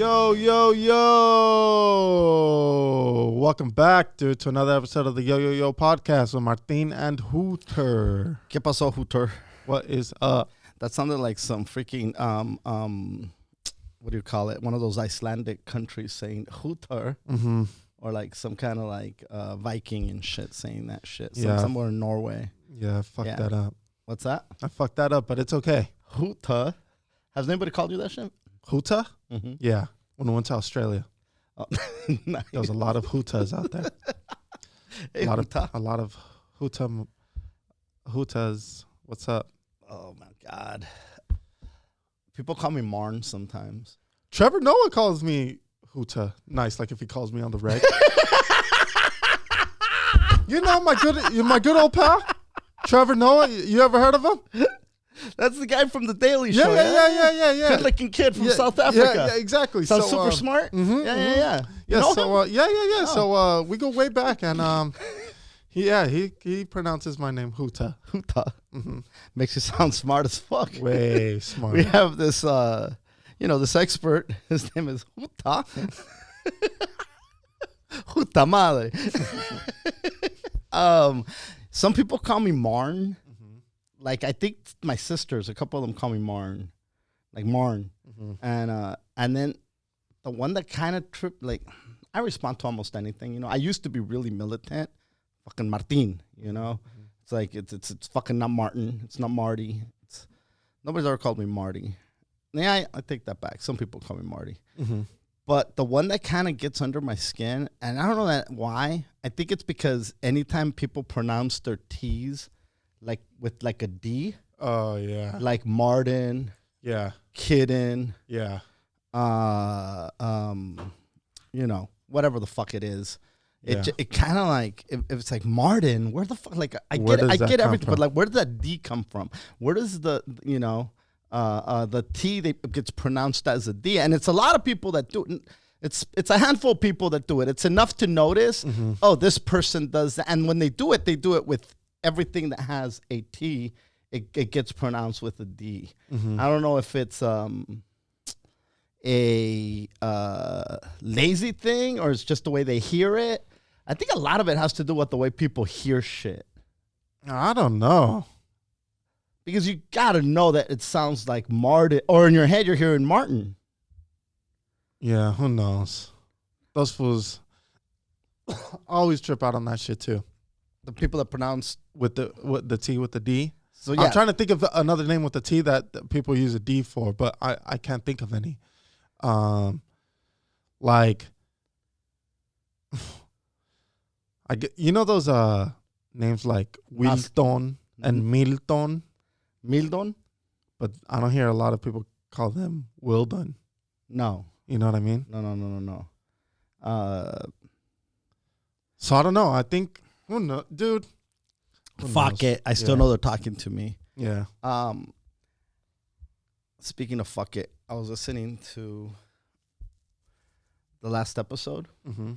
Yo. Welcome back, dude, to another episode of the YoYoYo podcast with Martin and Hooter. ¿Qué pasó, Hooter? What is up? That sounded like some freaking, what do you call it? One of those Icelandic countries saying Hooter. Mm-hmm. Or like some kind of like Viking and shit saying that shit. Yeah. Somewhere in Norway. Yeah, I fucked that up. What's that? I fucked that up, but it's okay. Hooter. Has anybody called you that shit? Hooter? Mm-hmm. Yeah. When I went to Australia. Oh, nice. There was a lot of Hooters out there. Hey, a lot of Hooters. What's up? Oh my God. People call me Marn sometimes. Trevor Noah calls me Hooter. Nice, like if he calls me on the reg. You know my good old pal? Trevor Noah, you ever heard of him? That's the guy from the Daily Show. Yeah. Good-looking kid from South Africa. Yeah, exactly. Sounds super smart. Mm-hmm, Yeah. Yeah, know so him? yeah. Oh. So we go way back, and he pronounces my name Hooter. Hooter. Mm-hmm. Makes you sound smart as fuck. Way smart. We have this, this expert. His name is Hooter. Hooter madre. Some people call me Marn. Mm-hmm. Like, I think my sisters, a couple of them call me Marn. Like Marn. Mm-hmm. And then the one that kind of tripped, like, I respond to almost anything, I used to be really militant. Fucking Martin, Mm-hmm. It's like, it's fucking not Martin. It's not Marty. Nobody's ever called me Marty. Yeah, I take that back. Some people call me Marty. Mm-hmm. But the one that kind of gets under my skin, and I don't know why. I think it's because anytime people pronounce their T's like with like a D. Oh, yeah. Like Martin. Yeah. Kidden. Yeah. Whatever the fuck it is. Yeah. It kind of like, if it's like Martin, where the fuck, like, I Where get does that everything, come but like, where does that D come from? Where does the T gets pronounced as a D? And it's a lot of people that do it. It's a handful of people that do it. It's enough to notice, oh, this person does that. And when they do it with everything that has a T, it gets pronounced with a D. Mm-hmm. I don't know if it's a lazy thing or it's just the way they hear it. I think a lot of it has to do with the way people hear shit. I don't know. Because you got to know that it sounds like Martin, or in your head you're hearing Martin. Yeah, who knows? Those fools always trip out on that shit too. The people that pronounce with the T with the D. So yeah. I'm trying to think of another name with the T that people use a D for, but I can't think of any. Like I get, those names like Wilton and Milton. Mildon? But I don't hear a lot of people call them Wildon. No. You know what I mean? No. So I don't know. I think, who knows, dude. Fuck it. I still know they're talking to me. Yeah. Speaking of fuck it, I was listening to the last episode. Mm-hmm.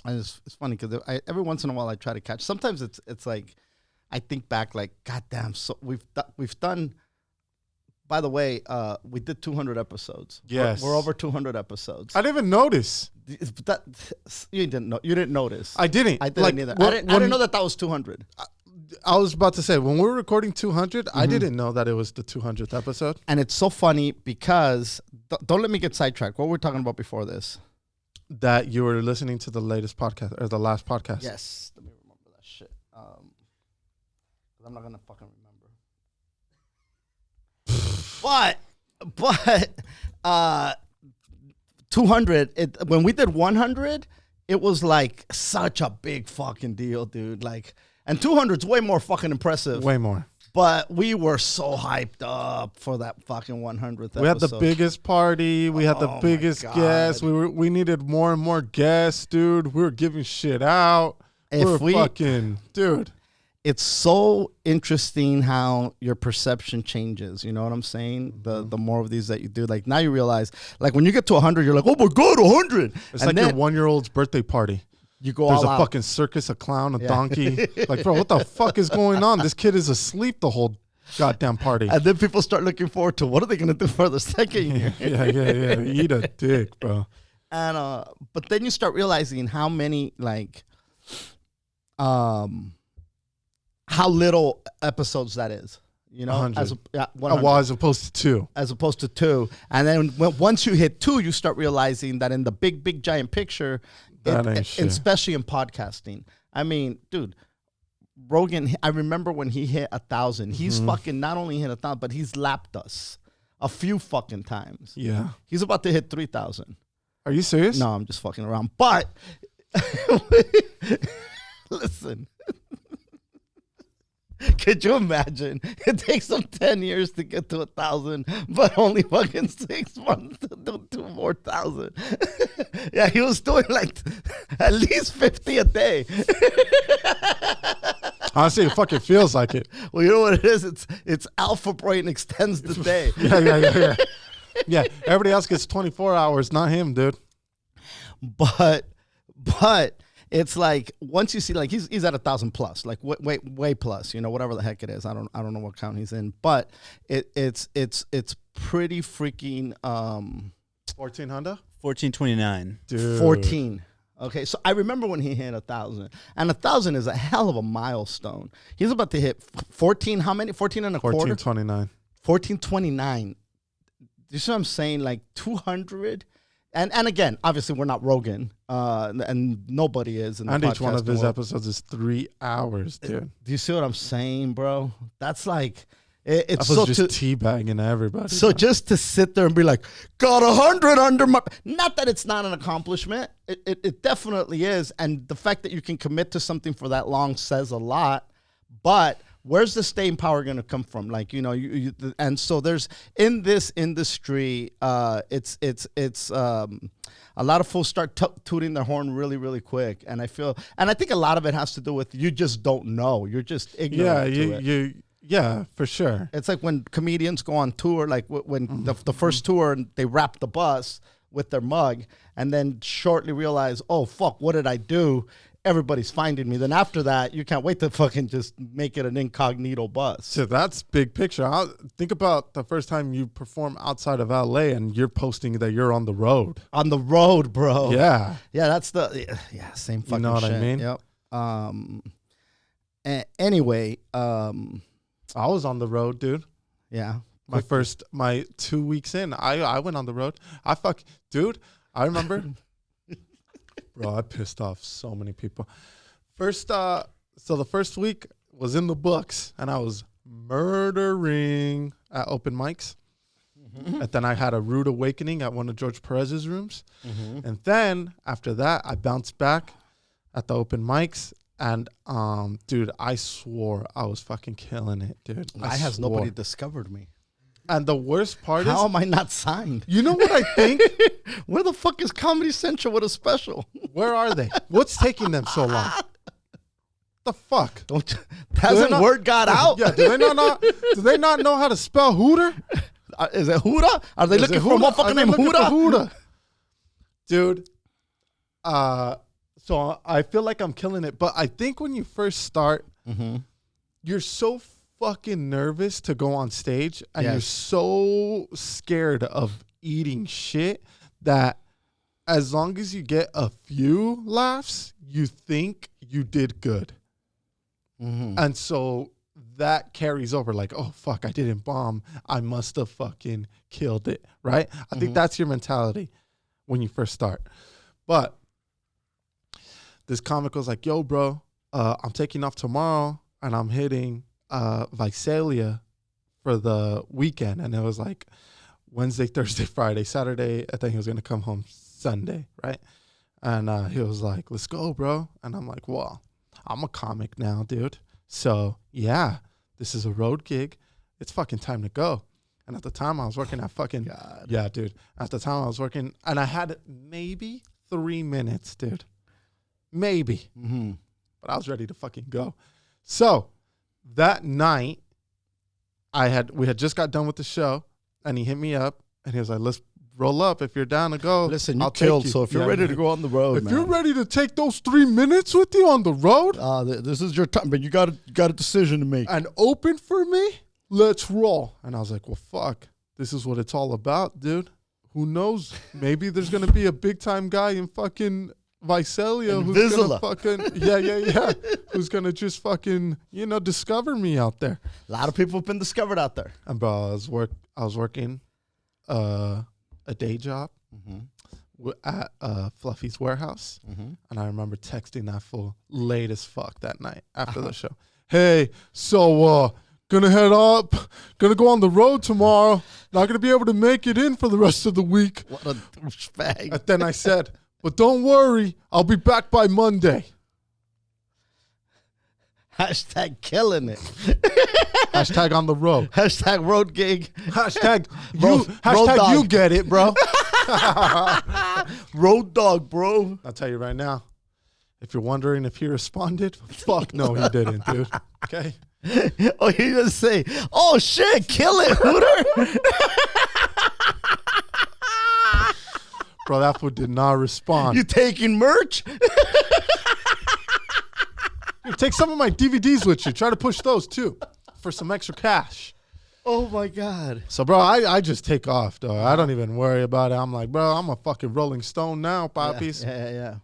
And it's funny because every once in a while I try to catch. Sometimes it's like I think back like, goddamn. So we've done. By the way, we did 200 episodes. Yes, we're over 200 episodes. I didn't even notice. That you didn't know. You didn't notice. I didn't. I didn't either. I didn't know that was 200. I was about to say when we were recording 200, I didn't know that it was the 200th episode. And it's so funny because don't let me get sidetracked. What were we talking about before this? That you were listening to the latest podcast or the last podcast. Yes. Let me remember that shit. I'm not gonna fucking remember. But 200. When we did 100, it was like such a big fucking deal, dude. Like, and 200's way more fucking impressive. Way more. But we were so hyped up for that fucking 100th episode. We had the biggest party. We had the biggest guests. We needed more and more guests, dude. We were giving shit out. Dude. It's so interesting how your perception changes. You know what I'm saying? The more of these that you do, like now you realize, like when you get to 100, you're like, oh my God, 100. It's and like your 1-year-old's birthday party. You go There's all a out. fucking circus, a clown, a donkey. Like, bro, what the fuck is going on? This kid is asleep the whole goddamn party. And then people start looking forward to what are they going to do for the second year? yeah. Eat a dick, bro. And but then you start realizing how many how little episodes that is. You know, 100. As opposed to 2. As opposed to 2. And then once you hit 2, you start realizing that in the big giant picture, especially in podcasting. I mean, dude, Rogan, I remember when he hit 1,000, he's fucking not only hit 1,000, but he's lapped us a few fucking times. Yeah. He's about to hit 3,000. Are you serious? No, I'm just fucking around. But listen. Could you imagine? It takes them 10 years to get to 1,000, but only fucking 6 months to do 2 more thousand. Yeah, he was doing like at least 50 a day. Honestly, it fucking feels like it. Well, you know what it is? It's alpha brain extends the day. Yeah. Yeah, everybody else gets 24 hours, not him, dude. But it's like once you see like he's at 1,000 plus, like way plus, you know, whatever the heck it is. I don't know what count he's in, but it's pretty freaking 14 Honda? 1429. Dude. 14. Okay, so I remember when he hit 1,000, and 1,000 is a hell of a milestone. He's about to hit 14. How many? 14 and a quarter. 1429. 1429. You see what I'm saying? Like 200. And again, obviously we're not Rogan, and nobody is. In the and each one of his world. episodes is 3 hours, dude. Do you see what I'm saying, bro? That's like it's so so just teabagging everybody. So bro. just to sit there and be like, got 100 under my. Not that it's not an accomplishment. It definitely is, and the fact that you can commit to something for that long says a lot. But where's the staying power going to come from? Like, you know, and so there's in this industry, it's a lot of fools start tooting their horn really, really quick. And I think a lot of it has to do with you just don't know. You're just ignorant. Yeah, for sure. It's like when comedians go on tour, like when the first tour and they wrap the bus with their mug and then shortly realize, oh, fuck, what did I do? Everybody's finding me. Then after that, you can't wait to fucking just make it an incognito bus. So that's big picture. Think about the first time you perform outside of LA and you're posting that you're on the road. On the road, bro. Yeah. Yeah, that's same fucking shit. You know what I mean? Yep. Anyway, I was on the road, dude. Yeah. My 2 weeks in, I went on the road. Dude, I remember... Bro, I pissed off so many people. So the first week was in the books, and I was murdering at open mics. Mm-hmm. And then I had a rude awakening at one of George Perez's rooms. Mm-hmm. And then after that, I bounced back at the open mics. And, dude, I swore I was fucking killing it, dude. Why has nobody discovered me? And the worst part is... How am I not signed? You know what I think? Where the fuck is Comedy Central with a special? Where are they? What's taking them so long? The fuck? Hasn't word got out? Yeah, do they not know how to spell Hooter? Is it Hooter? Are they looking for a motherfucker named Hooter? Dude, so I feel like I'm killing it. But I think when you first start, you're so fucking nervous to go on stage and you're so scared of eating shit that as long as you get a few laughs, you think you did good. And so that carries over like, oh, fuck, I didn't bomb. I must have fucking killed it, right? I think that's your mentality when you first start. But this comic was like, yo, bro, I'm taking off tomorrow and I'm hitting Visalia for the weekend. And it was like Wednesday, Thursday, Friday, Saturday. I think he was going to come home Sunday, right? And he was like, let's go, bro. And I'm like, well, I'm a comic now, dude. So, yeah, this is a road gig. It's fucking time to go. And at the time, I was working at fucking... Yeah, dude. At the time, I was working... And I had maybe 3 minutes, dude. Maybe. But I was ready to fucking go. So, that night, we had just got done with the show. And he hit me up. And he was like, let's roll up if you're down to go. Listen, you killed, so if you're ready to go on the road, if you're ready to take those 3 minutes with you on the road, this is your time, but you got a decision to make. And open for me, let's roll. And I was like, well, fuck, this is what it's all about, dude. Who knows? Maybe there's going to be a big time guy in fucking Visalia who's going to fucking, yeah. Who's going to just fucking, discover me out there. A lot of people have been discovered out there. And bro, I was working a day job at Fluffy's warehouse. And I remember texting that fool late as fuck that night after the show. Hey, so gonna head up, gonna go on the road tomorrow. Not gonna be able to make it in for the rest of the week. What a douchebag. And then I said, but don't worry, I'll be back by Monday. Hashtag killing it. Hashtag on the road. Hashtag road gig. Hashtag road you get it, bro. Road dog, bro. I'll tell you right now, if you're wondering if he responded, fuck no, he didn't, dude. Okay? Oh, he just say, oh shit, kill it, Hooter. Bro, that fool did not respond. You taking merch? Take some of my DVDs with you. Try to push those too for some extra cash. Oh my God. So, bro, I just take off, though. I don't even worry about it. I'm like, bro, I'm a fucking Rolling Stone now, poppies. Yeah.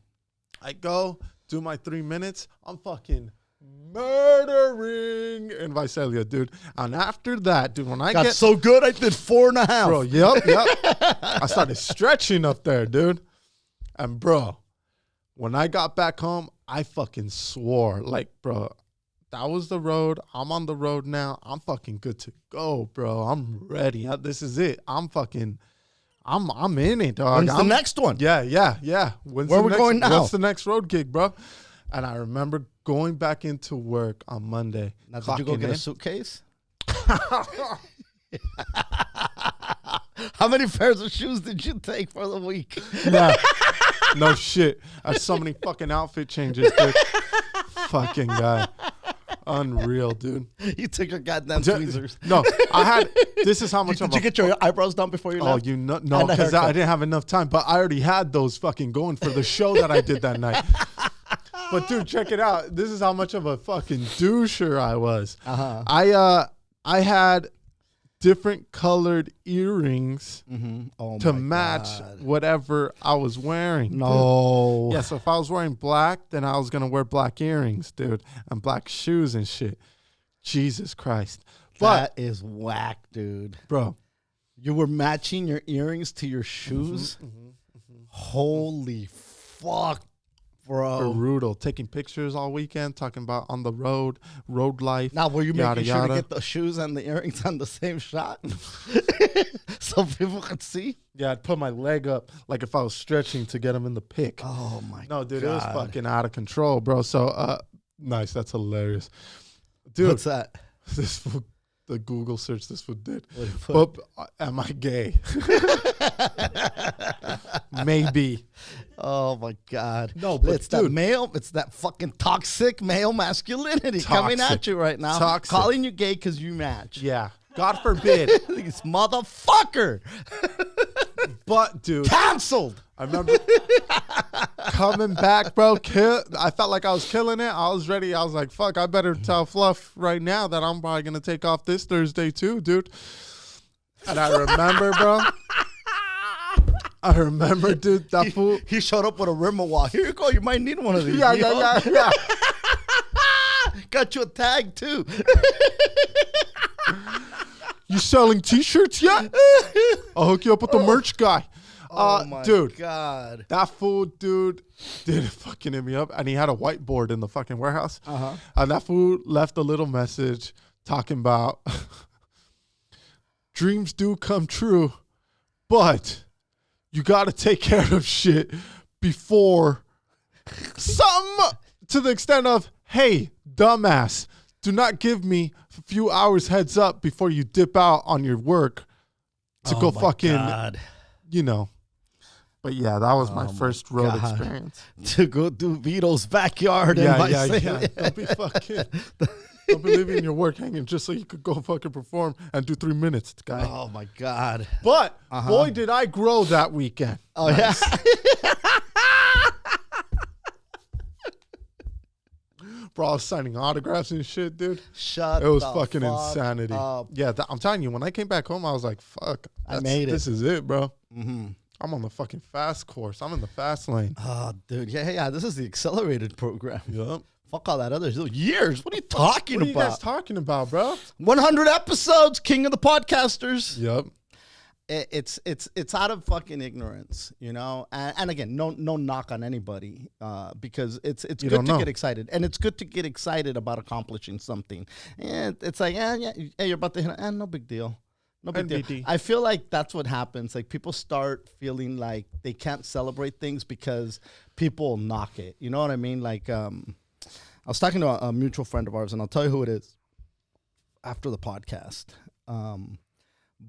I go, do my 3 minutes. I'm fucking murdering in Visalia, dude. And after that, dude, when I got get so good, I did 4.5. Bro, yep. I started stretching up there, dude. And, bro, when I got back home, I fucking swore. Like, bro, that was the road. I'm on the road now. I'm fucking good to go, bro. I'm ready. This is it. I'm in it, dog. When's the next one? Yeah. Where are we going now? What's the next road gig, bro? And I remember going back into work on Monday. Now, did you go get a suitcase? How many pairs of shoes did you take for the week? Yeah. No shit. I had so many fucking outfit changes, dude. Fucking guy. Unreal, dude. You took your goddamn tweezers. No, this is how much Did you get your eyebrows done before you left? No, because I didn't have enough time. But I already had those fucking going for the show that I did that night. But dude, check it out. This is how much of a fucking doucher I was. I had different colored earrings to match whatever I was wearing. No. Yeah, so if I was wearing black, then I was going to wear black earrings, dude, and black shoes and shit. Jesus Christ. That is whack, dude. Bro. You were matching your earrings to your shoes? Holy fuck, bro. Brutal. Taking pictures all weekend, talking about on the road life. Now, were you making sure to get the shoes and the earrings on the same shot? So people could see? Yeah, I'd put my leg up like if I was stretching to get them in the pic. Oh, my God. No, dude, it was fucking out of control, bro. So, nice. That's hilarious. Dude. What's that? This fool, the Google search this fool did. But, am I gay? Maybe. Oh my God. No, but it's that male, it's that fucking toxic male masculinity coming at you right now. Toxic. Calling you gay because you match. Yeah. God forbid. This motherfucker. But, dude. Canceled. I remember coming back, bro. I felt like I was killing it. I was ready. I was like, fuck, I better tell Fluff right now that I'm probably going to take off this Thursday too, dude. And I remember, bro. Dude, that fool. He showed up with a Rimmel. Here you go. You might need one of these. Yeah. Got you a tag too. You selling T-shirts yet? I'll hook you up with the merch guy. Oh my dude, God. That fool, dude, did fucking hit me up. And he had a whiteboard in the fucking warehouse. And that fool left a little message talking about dreams do come true, but you got to take care of shit before some to the extent of, hey, dumbass, do not give me a few hours heads up before you dip out on your work to go fucking, But yeah, that was my first road experience. To go do Vito's backyard and yeah. Don't be fucking, don't be leaving your work hanging just so you could go fucking perform and do 3 minutes, guy. Oh my God. But boy, did I grow that weekend. Oh nice. Yeah. Bro, I was signing autographs and shit, dude. Shut It was the fucking fuck insanity. up. Yeah, I'm telling you, when I came back home, I was like, fuck. I made it. This is it, bro. Mm-hmm. I'm on the fucking fast course. I'm in the fast lane. Oh, dude. Yeah. This is the accelerated program. Yep. Fuck all that other years. What are you talking What are about? you guys talking about, bro? 100 episodes, king of the podcasters. Yep. It's out of fucking ignorance, you know. And again, no knock on anybody, because it's good to get excited, and it's good to get excited about accomplishing something. And it's like, hey, you're about to hit, no big deal. No big deal. I feel like that's what happens. Like people start feeling like they can't celebrate things because people knock it. You know what I mean? Like I was talking to a mutual friend of ours, and I'll tell you who it is after the podcast.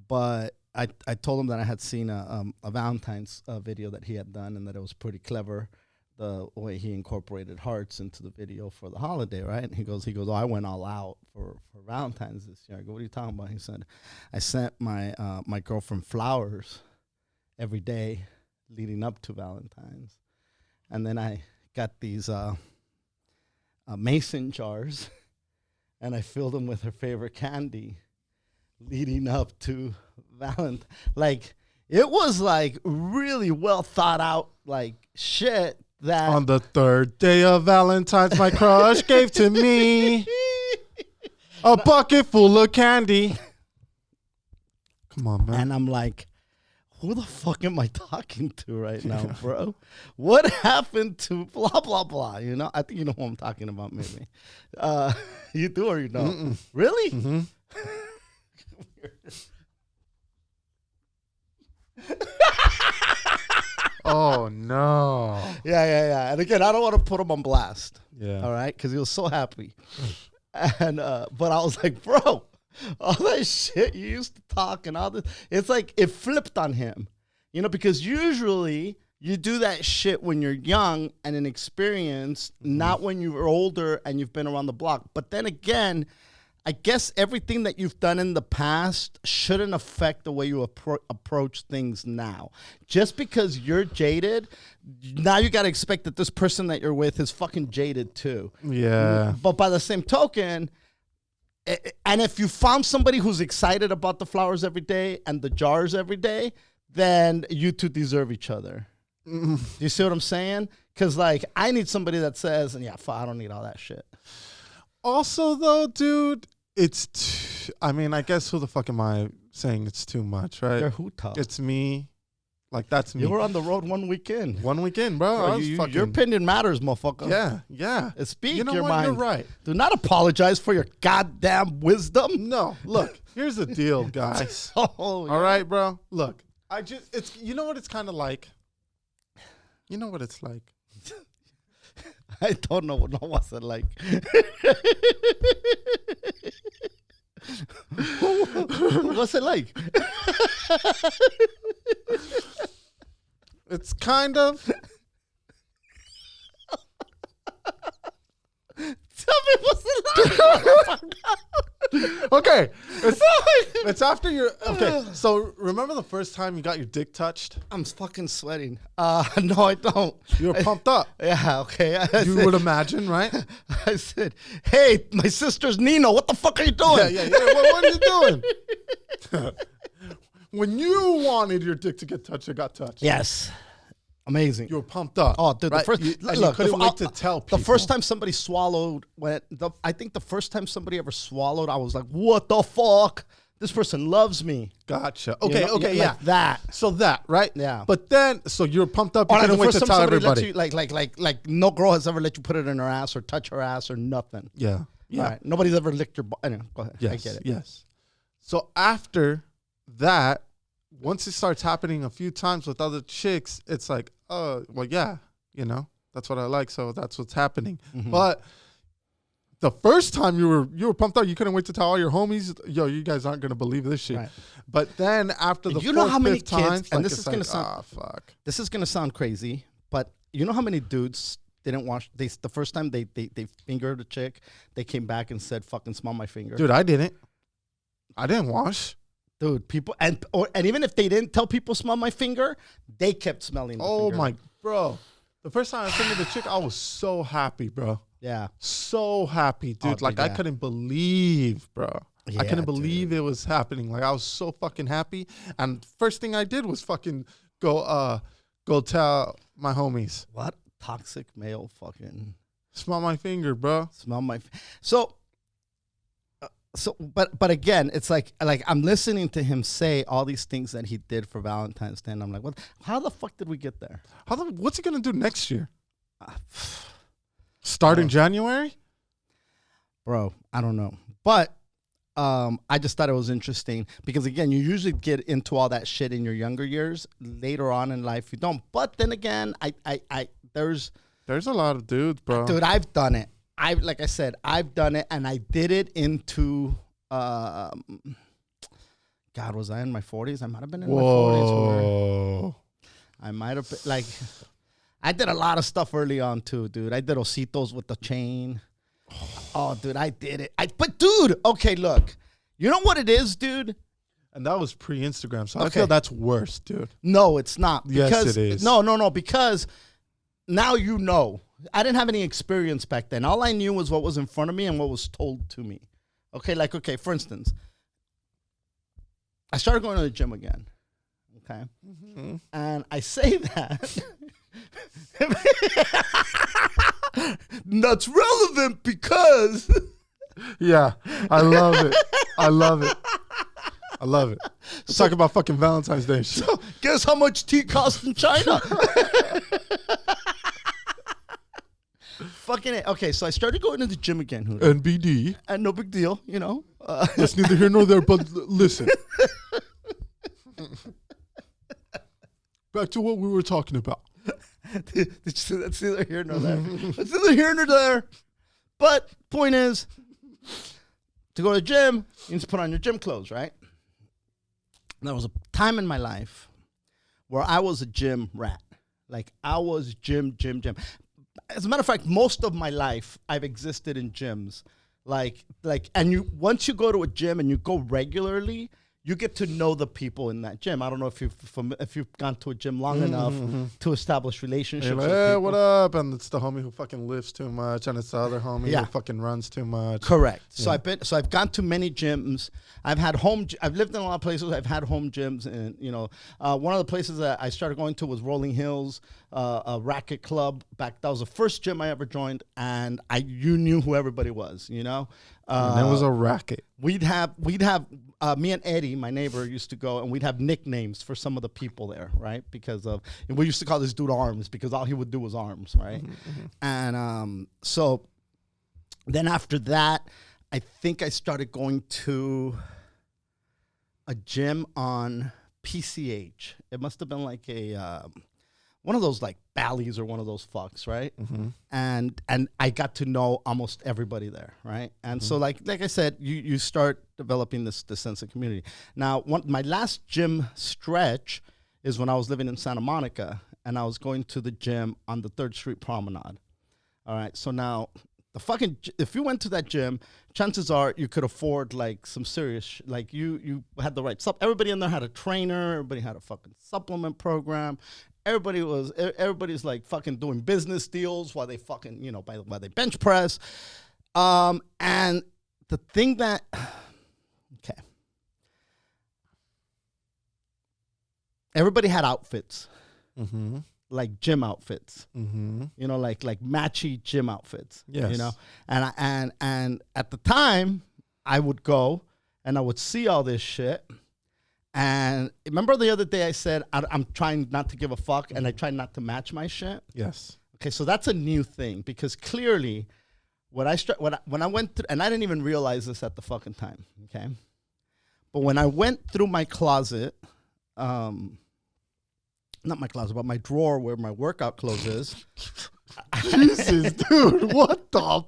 But I told him that I had seen a Valentine's video that he had done, and that it was pretty clever the way he incorporated hearts into the video for the holiday, right? And he goes, oh, I went all out for Valentine's this year. I go, what are you talking about? He said, I sent my my girlfriend flowers every day leading up to Valentine's, and then I got these mason jars, and I filled them with her favorite candy leading up to Valentine. Like, it was like really well thought out, like shit. That on the third day of Valentine's, my crush gave to me a bucket full of candy. Come on, man. And I'm like, who the fuck am I talking to right now, bro? What happened to blah, blah, blah? You know, I think you know who I'm talking about, maybe. You do or you don't? Mm-mm. Really? Mm-hmm. Oh, no. Yeah. And again, I don't want to put him on blast. Yeah. All right? Because he was so happy. And but I was like, bro, all that shit you used to talk and all this, it's like it flipped on him. You know, because usually you do that shit when you're young and inexperienced, not when you're older and you've been around the block. But then again, I guess everything that you've done in the past shouldn't affect the way you approach things now. Just because you're jaded, now you got to expect that this person that you're with is fucking jaded too. Yeah. But by the same token, and if you found somebody who's excited about the flowers every day and the jars every day, then you two deserve each other. Do you see what I'm saying? Because, like, I need somebody that says, I don't need all that shit. Also, though, dude, I mean, I guess who the fuck am I saying it's too much, right? You're Hooter. It's me. Like, that's me. You were on the road one weekend. One weekend, bro. Your opinion matters, motherfucker. Yeah. Speak you know your what? mind. You're right. Do not apologize for your goddamn wisdom. No, look, here's the deal, guys. All right, bro? Look, you know what it's kind of like? You know what it's like? I don't know what's it like. What's it like? It's kind of. Tell me what's it like. Okay, it's after you're okay. So remember the first time you got your dick touched? I'm fucking sweating. No, I don't. You were pumped up. Yeah, okay. You would imagine, right? I said, "Hey, my sister's Nino. What the fuck are you doing?" Yeah. What are you doing? When you wanted your dick to get touched, it got touched. Yes. Amazing. You were pumped up. Oh, dude, right? the first you couldn't wait to tell people. The first time somebody swallowed, I think the first time somebody ever swallowed, I was like, "What the fuck? This person loves me." Gotcha. Okay, yeah. Like that. So that, right? Yeah. But then, so you were pumped up. You couldn't wait to tell everybody. Like no girl has ever let you put it in her ass or touch her ass or nothing. Yeah. All right. Nobody's ever licked your. Anyway, go ahead. Yes. I get it. Yes. So after that, once it starts happening a few times with other chicks, it's like, oh, well, yeah, that's what I like, so that's what's happening. Mm-hmm. But the first time you were pumped out, you couldn't wait to tell all your homies, yo, you guys aren't gonna believe this shit. Right. But then after the you know how many times, kids, and this is gonna sound, fuck. This is gonna sound crazy, but you know how many dudes didn't wash? The first time they fingered a chick, they came back and said, "Fucking smell my finger." Dude, I didn't wash. Dude, people, and even if they didn't tell people smell my finger, they kept smelling the finger. Oh my, bro. The first time I fingered the chick, I was so happy, bro. Yeah. So happy, dude. Oh, like, dude, I yeah. couldn't believe, bro. Yeah, I couldn't believe it was happening. Like, I was so fucking happy. And first thing I did was fucking go tell my homies. What toxic male fucking Smell my finger, bro. smell my. But again, it's like I'm listening to him say all these things that he did for Valentine's Day, and I'm like, what? How the fuck did we get there? What's he gonna do next year? Start in January? Bro, I don't know. But I just thought it was interesting because, again, you usually get into all that shit in your younger years. Later on in life, you don't. But then again, there's a lot of dudes, bro. Dude, I've done it. Like I said, I've done it, and I did it into, God, was I in my 40s? I might have been in my 40s. I might have been, like, I did a lot of stuff early on, too, dude. I did ositos with the chain. Oh, dude, I did it. But, dude, okay, look. You know what it is, dude? And that was pre-Instagram, so I feel that's worse, dude. No, it's not. Yes, it is. No, because now you know. I didn't have any experience back then. All I knew was what was in front of me and what was told to me. Okay, for instance, I started going to the gym again. Okay. Mm-hmm. And I say that. That's relevant because. Yeah, I love it. I love it. Let's talk about fucking Valentine's Day shit. So, guess how much tea costs in China? Fucking it. Okay, so I started going to the gym again. Hooter. NBD. And no big deal, you know. That's neither here nor there, but listen. Back to what we were talking about. That's neither here nor there. That's neither here nor there. But point is, to go to the gym, you need to put on your gym clothes, right? There was a time in my life where I was a gym rat. Like, I was gym. As a matter of fact, most of my life, I've existed in gyms. And once you go to a gym and you go regularly, you get to know the people in that gym. I don't know if you've gone to a gym long enough to establish relationships. Like, hey, what up? And it's the homie who fucking lifts too much, and it's the other homie who fucking runs too much. Correct. Yeah. So I've gone to many gyms. I've lived in a lot of places. I've had home gyms, and one of the places that I started going to was Rolling Hills, a racket club. That was the first gym I ever joined, and you knew who everybody was. You know. And it was a racket. We'd have me and Eddie, my neighbor, used to go, and we'd have nicknames for some of the people there, right? Because we used to call this dude Arms, because all he would do was arms, right? Mm-hmm. And so then after that, I think I started going to a gym on PCH. It must have been like one of those like Bally's or one of those fucks, right? Mm-hmm. And I got to know almost everybody there, right? And so like I said, you start developing this sense of community. Now, my last gym stretch is when I was living in Santa Monica, and I was going to the gym on the 3rd Street Promenade. All right, so now if you went to that gym, chances are you could afford like some serious like you had the right stuff. Everybody in there had a trainer. Everybody had a fucking supplement program. Everybody's like fucking doing business deals while they fucking, while they bench press. And the thing that, okay. Everybody had outfits, like gym outfits, like matchy gym outfits, yes. And at the time I would go and I would see all this shit. And remember the other day I said, I'm trying not to give a fuck, and I try not to match my shit? Yes. Okay, so that's a new thing, because clearly when I went through, and I didn't even realize this at the fucking time, okay? But when I went through my closet, not my closet, but my drawer where my workout clothes is. Jesus, dude, what the?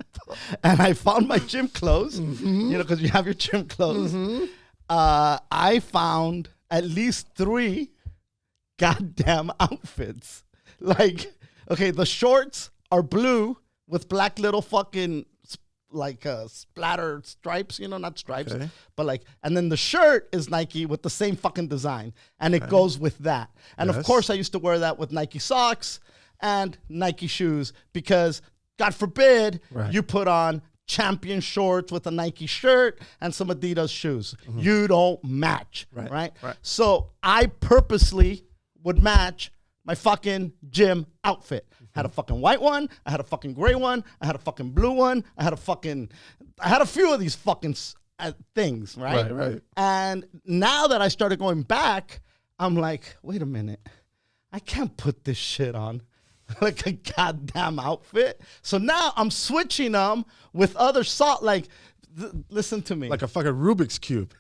And I found my gym clothes, because you have your gym clothes. I found at least 3 goddamn outfits. Like, okay, the shorts are blue with black little fucking splatter stripes, not stripes, but like, and then the shirt is Nike with the same fucking design, and it goes with that. And of course, I used to wear that with Nike socks and Nike shoes, because God forbid, you put on Champion shorts with a Nike shirt and some Adidas shoes. You don't match, right? So I purposely would match my fucking gym outfit. Had a fucking white one. I had a fucking gray one. I had a fucking blue one. I had a few of these fucking things, right? Right. And now that I started going back, I'm like, wait a minute. I can't put this shit on like a goddamn outfit. So now I'm switching them with other listen to me. Like a fucking Rubik's Cube.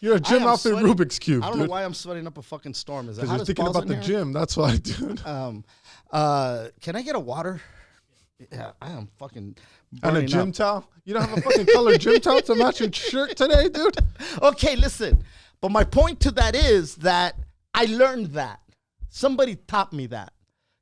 You're a gym outfit sweating. Rubik's Cube, I don't know why I'm sweating up a fucking storm. Is it because you're thinking about the gym. That's why, dude. Can I get a water? Yeah, I am fucking And a gym up. towel? You don't have a fucking colored gym towel to match your shirt today, dude? Okay, listen. But my point to that is that I learned that. Somebody taught me that.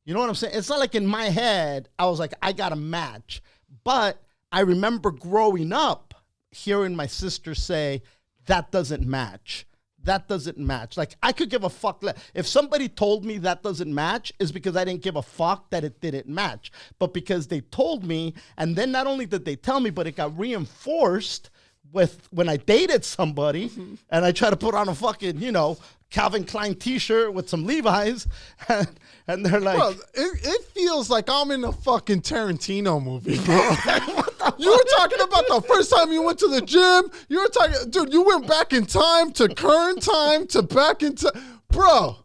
You know what I'm saying? It's not like in my head, I was like, I got to match. But I remember growing up, hearing my sister say, that doesn't match. That doesn't match. Like, I could give a fuck. If somebody told me that doesn't match, is because I didn't give a fuck that it didn't match. But because they told me, and then not only did they tell me, but it got reinforced with when I dated somebody, and I try to put on a fucking, Calvin Klein t-shirt with some Levi's, and they're like... Bro, it feels like I'm in a fucking Tarantino movie, bro. You were talking about the first time you went to the gym. You were talking... Dude, you went back in time to current time to back in time. Bro.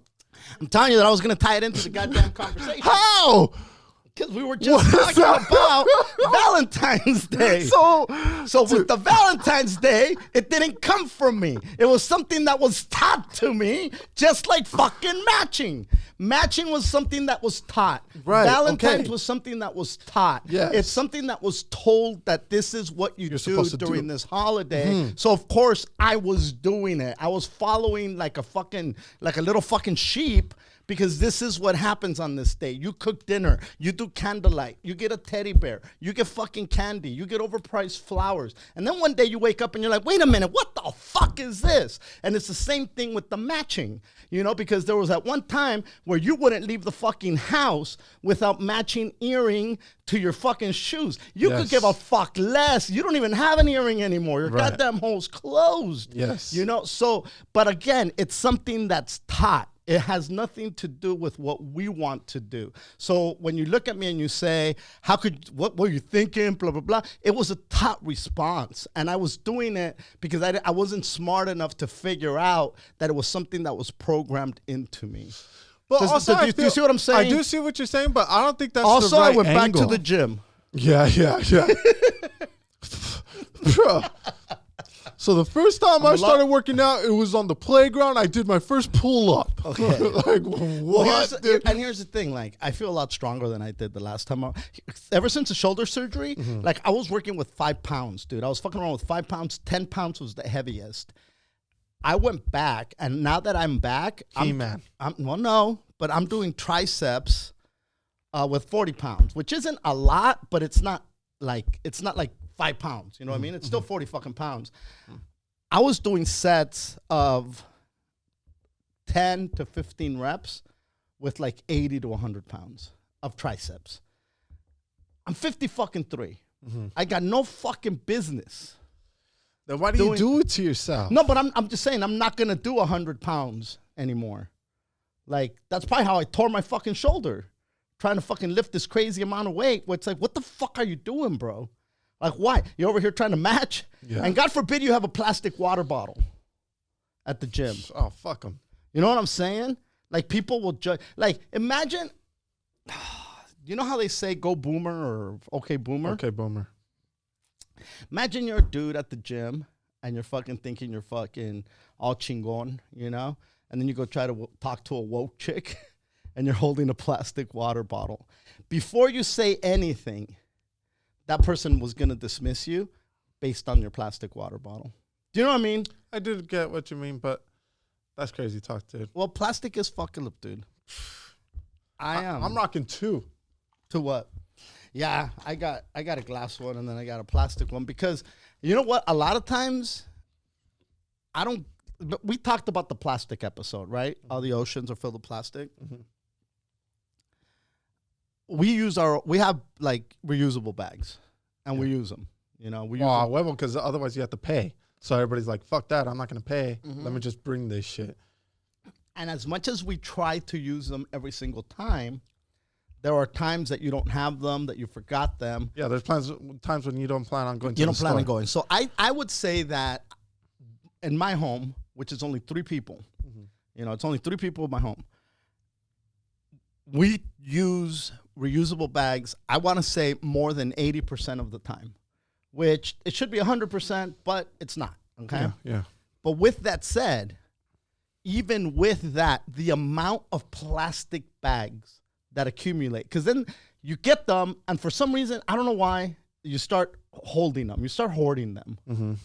I'm telling you that I was going to tie it into the goddamn conversation. How? Because we were just talking about Valentine's Day. So with the Valentine's Day, it didn't come from me. It was something that was taught to me, just like fucking matching. Matching was something that was taught. Right. Valentine's was something that was taught. Yes. It's something that was told that this is what you're do during this holiday. So of course I was doing it. I was following like a little fucking sheep. Because this is what happens on this day. You cook dinner. You do candlelight. You get a teddy bear. You get fucking candy. You get overpriced flowers. And then one day you wake up and you're like, wait a minute, what the fuck is this? And it's the same thing with the matching, because there was that one time where you wouldn't leave the fucking house without matching earring to your fucking shoes. You could give a fuck less. You don't even have an earring anymore. Your goddamn hole's closed. Yes. But again, it's something that's taught. It has nothing to do with what we want to do. So when you look at me and you say, what were you thinking, blah, blah, blah, it was a taught response. And I was doing it because I wasn't smart enough to figure out that it was something that was programmed into me. But do you see what I'm saying? I do see what you're saying, but I don't think that's also, the right I went angle. back to the gym. Yeah. Bro. So the first time I started working out, it was on the playground. I did my first pull-up. Okay. Like, what? And here's the thing. Like, I feel a lot stronger than I did the last time. Ever since the shoulder surgery, like, I was working with 5 pounds, dude. I was fucking around with 5 pounds. 10 pounds was the heaviest. I went back, and now that I'm back, He-Man. but I'm doing triceps with 40 pounds, which isn't a lot, but it's not like 5 pounds. You know what I mean? It's still 40 fucking pounds. I was doing sets of 10 to 15 reps with like 80 to 100 pounds of triceps. I'm 50 fucking 3. I got no fucking business. Then why do you do it to yourself? No, but I'm just saying I'm not going to do 100 pounds anymore. Like, that's probably how I tore my fucking shoulder. Trying to fucking lift this crazy amount of weight where it's like, what the fuck are you doing, bro? Like, why? You're over here trying to match? Yeah. And God forbid you have a plastic water bottle at the gym. Oh, fuck them. You know what I'm saying? Like, people will judge. Like, imagine, you know how they say go boomer or okay boomer? Okay, boomer. Imagine you're a dude at the gym and you're fucking thinking you're fucking all chingon, And then you go try to talk to a woke chick and you're holding a plastic water bottle. Before you say anything, that person was going to dismiss you based on your plastic water bottle. Do you know what I mean? I do get what you mean, but that's crazy talk, dude. Well, plastic is fucking up, dude. I'm rocking 2. To what? Yeah, I got a glass one and then I got a plastic one because you know what? A lot of times we talked about the plastic episode, right? All the oceans are filled with plastic. we have like reusable bags, and we use them. You know, we use them. Because otherwise you have to pay. So everybody's like, fuck that, I'm not going to pay. Let me just bring this shit. And as much as we try to use them every single time, there are times that you don't have them, that you forgot them. Yeah, there's times when you don't plan on going to You the don't plan store. on going. So I would say that in my home, which is only 3 people, you know, it's only 3 people in my home, we use reusable bags, I want to say more than 80% of the time, which it should be 100%, but it's not, okay? Yeah. But with that said, even with that, the amount of plastic bags that accumulate, because then you get them, and for some reason, I don't know why, you start holding them. You start hoarding them.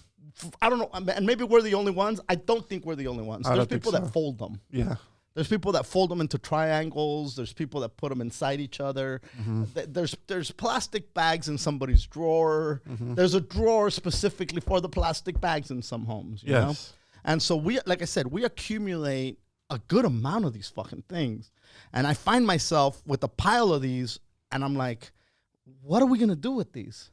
I don't know, and maybe we're the only ones. I don't think we're the only ones. There's people that fold them. Yeah. There's people that fold them into triangles. There's people that put them inside each other. There's plastic bags in somebody's drawer. There's a drawer specifically for the plastic bags in some homes. You know? And so we, like I said, we accumulate a good amount of these fucking things. And I find myself with a pile of these, and I'm like, what are we going to do with these?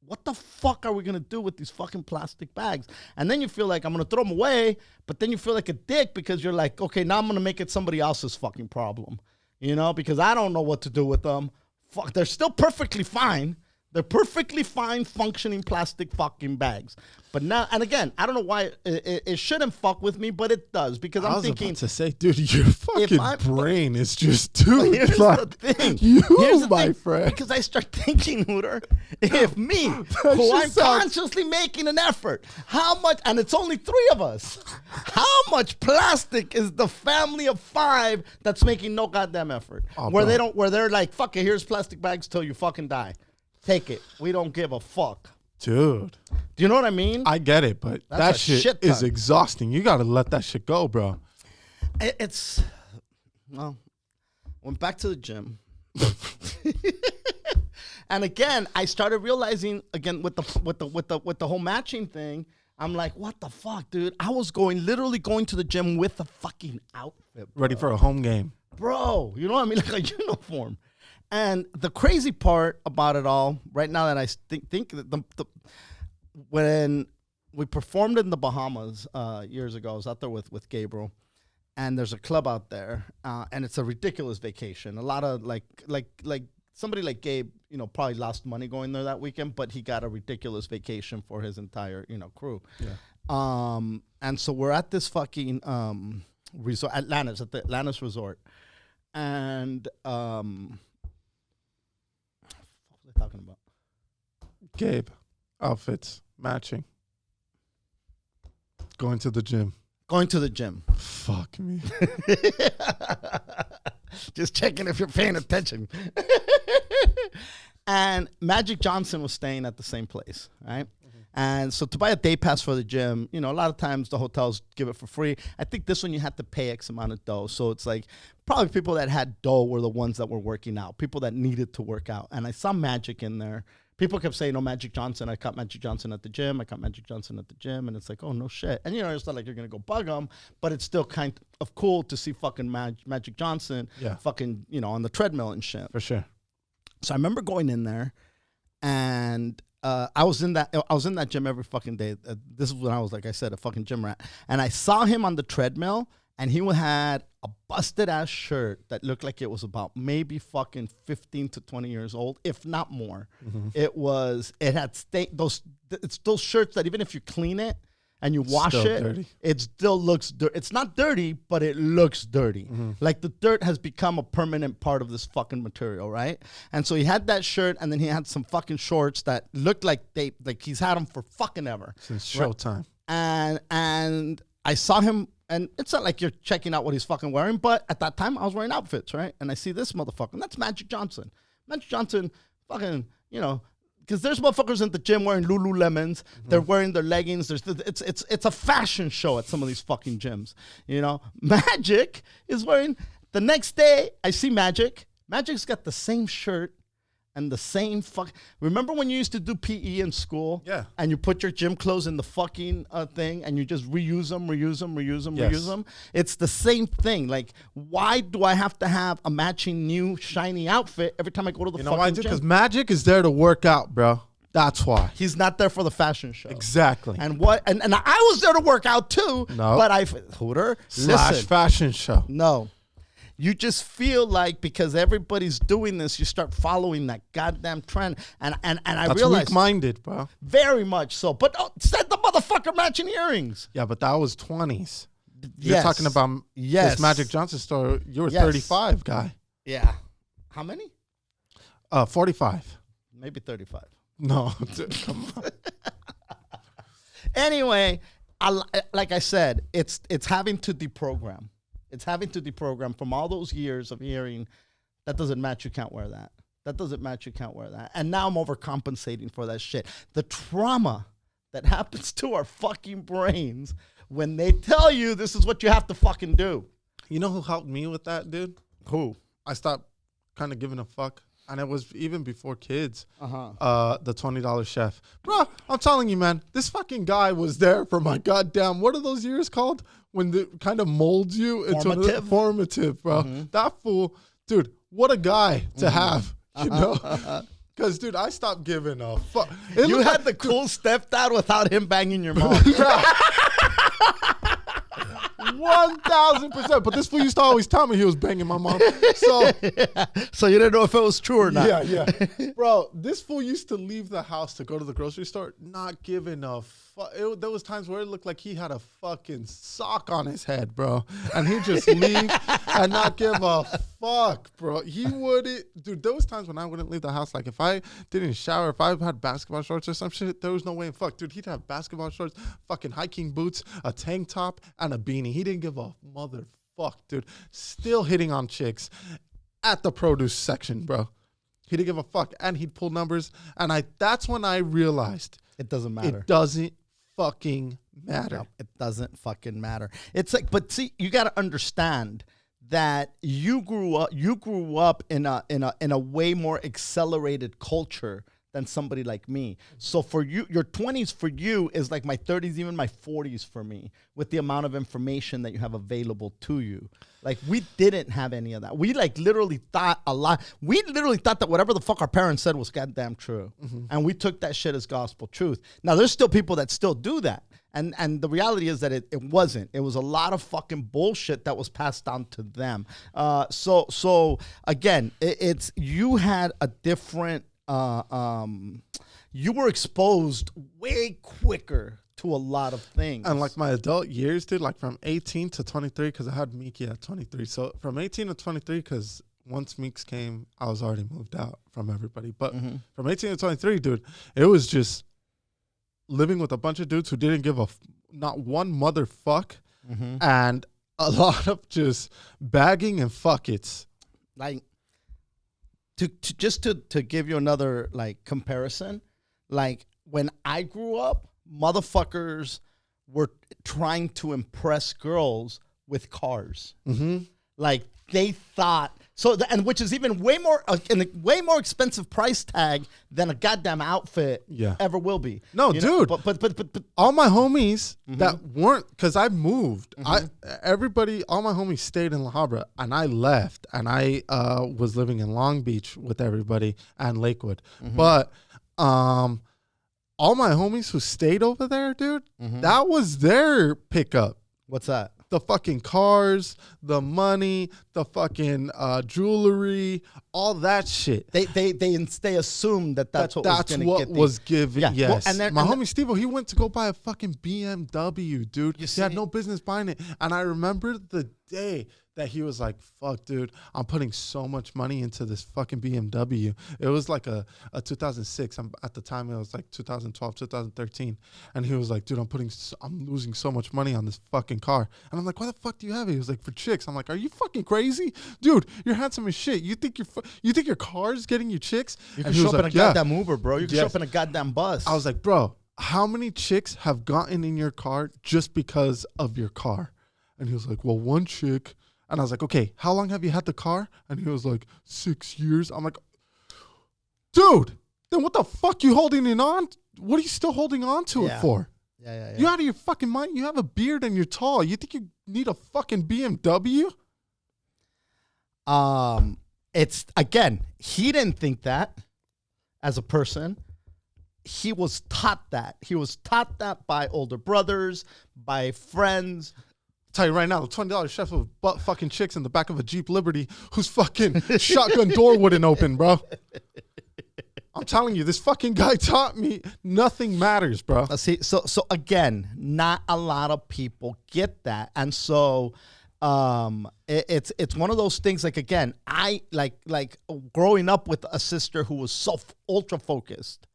What the fuck are we going to do with these fucking plastic bags? And then you feel like I'm going to throw them away, but then you feel like a dick because you're like, okay, now I'm going to make it somebody else's fucking problem, you know, because I don't know what to do with them. Fuck, they're still perfectly fine. They're perfectly fine functioning plastic fucking bags. But now, and again, I don't know why it shouldn't fuck with me, but it does, because I'm thinking. I was about to say, dude, your fucking brain is just too. Here's the thing. Here's my friend. Because I start thinking, Hooter, if me, who I'm consciously making an effort, how much, and it's only 3 of us, how much plastic is the family of 5 that's making no goddamn effort? Where they're like, fuck it, here's plastic bags till you fucking die. Take it. We don't give a fuck. Dude. Do you know what I mean? I get it, but that shit is exhausting. You got to let that shit go, bro. Well, went back to the gym. And again, I started realizing again with the whole matching thing, I'm like, what the fuck, dude? I was literally going to the gym with a fucking outfit, bro. Ready for a home game. Bro, you know what I mean? Like a uniform. And the crazy part about it all, right now that I think that when we performed in the Bahamas years ago, I was out there with Gabriel, and there's a club out there, and it's a ridiculous vacation. A lot of like somebody like Gabe, you know, probably lost money going there that weekend, but he got a ridiculous vacation for his entire, you know, crew. Yeah. And so we're at this fucking resort, at the Atlantis Resort, and talking about Gabe, outfits, matching, going to the gym. Fuck me. Just checking if you're paying attention. And Magic Johnson was staying at the same place, right? And so to buy a day pass for the gym, you know, a lot of times the hotels give it for free. I think this one you had to pay X amount of dough. So it's like probably people that had dough were the ones that were working out, people that needed to work out. And I saw Magic in there. People kept saying, oh, Magic Johnson. I caught Magic Johnson at the gym. And it's like, oh, no shit. And, you know, it's not like you're going to go bug him, but it's still kind of cool to see fucking Magic Johnson fucking, you know, on the treadmill and shit. For sure. So I remember going in there, and I was in that gym every fucking day. This is when I was, like I said, a fucking gym rat. And I saw him on the treadmill, and he had a busted ass shirt that looked like it was about maybe fucking 15 to 20 years old, if not more. It had it's those shirts that even if you clean it and you wash it, dirty. It still looks dirty. It's not dirty, but it looks dirty. Like the dirt has become a permanent part of this fucking material, right? And so he had that shirt, and then he had some fucking shorts that looked like he's had them for fucking ever. Since Showtime. And I saw him, and it's not like you're checking out what he's fucking wearing, but at that time I was wearing outfits, right? And I see this motherfucker, and that's Magic Johnson. Magic Johnson fucking, you know, because there's motherfuckers in the gym wearing Lululemons. They're wearing their leggings. It's a fashion show at some of these fucking gyms. You know, Magic is wearing. The next day, I see Magic. Magic's got the same shirt and the same fuck. Remember when you used to do PE in school? Yeah. And you put your gym clothes in the fucking thing, and you just reuse them. It's the same thing. Like, why do I have to have a matching new shiny outfit every time I go to the fucking gym? Because Magic is there to work out, bro. That's why. He's not there for the fashion show. Exactly. And I was there to work out too. No. But Hooter, / listen. fashion show. No. You just feel like because everybody's doing this, you start following that goddamn trend. And I That's realized. weak-minded, bro. Very much so. But send the motherfucker matching earrings. Yeah, but that was 20s. Yes. You're talking about this Magic Johnson store. You were 35, guy. Yeah. How many? 45. Maybe 35. No, come on. Anyway, like I said, it's having to deprogram. It's having to deprogram from all those years of hearing, that doesn't match, you can't wear that. That doesn't match, you can't wear that. And now I'm overcompensating for that shit. The trauma that happens to our fucking brains when they tell you this is what you have to fucking do. You know who helped me with that, dude? Who? I stopped kind of giving a fuck. And it was even before kids. The $20 chef. Bro, I'm telling you, man, this fucking guy was there for my goddamn, what are those years called? When it kind of molds you into formative, bro. That fool, dude, what a guy to have, you know? Because, dude, I stopped giving a fuck. You had the cool stepdad without him banging your mom. 1,000%. But this fool used to always tell me he was banging my mom. So, so you didn't know if it was true or not. Yeah. Bro, this fool used to leave the house to go to the grocery store, not giving a fuck. There was times where it looked like he had a fucking sock on his head, bro. And he'd just leave and not give a fuck, bro. He wouldn't. Dude, there was times when I wouldn't leave the house. Like, if I didn't shower, if I had basketball shorts or some shit, there was no way in fuck. Dude, he'd have basketball shorts, fucking hiking boots, a tank top, and a beanie. He didn't give a motherfuck, dude. Still hitting on chicks at the produce section, bro. He didn't give a fuck. And he'd pull numbers. And that's when I realized it doesn't matter. It doesn't fucking matter. No, it doesn't fucking matter. It's like, but see, you got to understand that you grew up in a way more accelerated culture than somebody like me. So for you, your 20s for you is like my 30s, even my 40s for me, with the amount of information that you have available to you. Like, we didn't have any of that. We like literally thought a lot. We literally thought that whatever the fuck our parents said was goddamn true. And we took that shit as gospel truth. Now, there's still people that still do that. And the reality is that it wasn't. It was a lot of fucking bullshit that was passed down to them. So again, it's you had a different, you were exposed way quicker to a lot of things. And like my adult years, dude, like from 18 to 23, because I had Miki at 23. So from 18 to 23, because once Meeks came, I was already moved out from everybody. But from 18 to 23, dude, it was just living with a bunch of dudes who didn't give not one motherfuck, and a lot of just bagging and fuck-its. Like, to give you another like comparison, like when I grew up, motherfuckers were trying to impress girls with cars. Like, they thought so, and which is even way more in a way more expensive price tag than a goddamn outfit ever will be. No, you dude. Know? But all my homies that weren't, because I moved. All my homies stayed in La Habra, and I left, and I was living in Long Beach with everybody and Lakewood. But all my homies who stayed over there, dude, that was their pickup. What's that? The fucking cars, the money, the fucking jewelry, all that shit. They assumed that's what was given. Yeah. Yes. Well, my homie Steve, he went to go buy a fucking BMW, dude. He had no business buying it. And I remember the day that he was like, fuck, dude, I'm putting so much money into this fucking BMW. It was like a 2006. At the time, it was like 2012, 2013. And he was like, dude, I'm losing so much money on this fucking car. And I'm like, why the fuck do you have it? He was like, for chicks. I'm like, are you fucking crazy? Dude, you're handsome as shit. You think your car's getting you chicks? You can show up in a goddamn Uber, bro. You can show up in a goddamn bus. I was like, bro, how many chicks have gotten in your car just because of your car? And he was like, well, one chick. And I was like, okay, how long have you had the car? And he was like, 6 years. I'm like, dude, then what the fuck you holding it on? What are you still holding on to it for? Yeah. You out of your fucking mind? You have a beard and you're tall. You think you need a fucking BMW? It's, again, he didn't think that as a person. He was taught that. He was taught that by older brothers, by friends. Tell you right now, the $20 chef with butt fucking chicks in the back of a Jeep Liberty whose fucking shotgun door wouldn't open, bro. I'm telling you, this fucking guy taught me nothing matters, bro. See, so again, not a lot of people get that, and so it's one of those things. Like, again, I like growing up with a sister who was so ultra focused.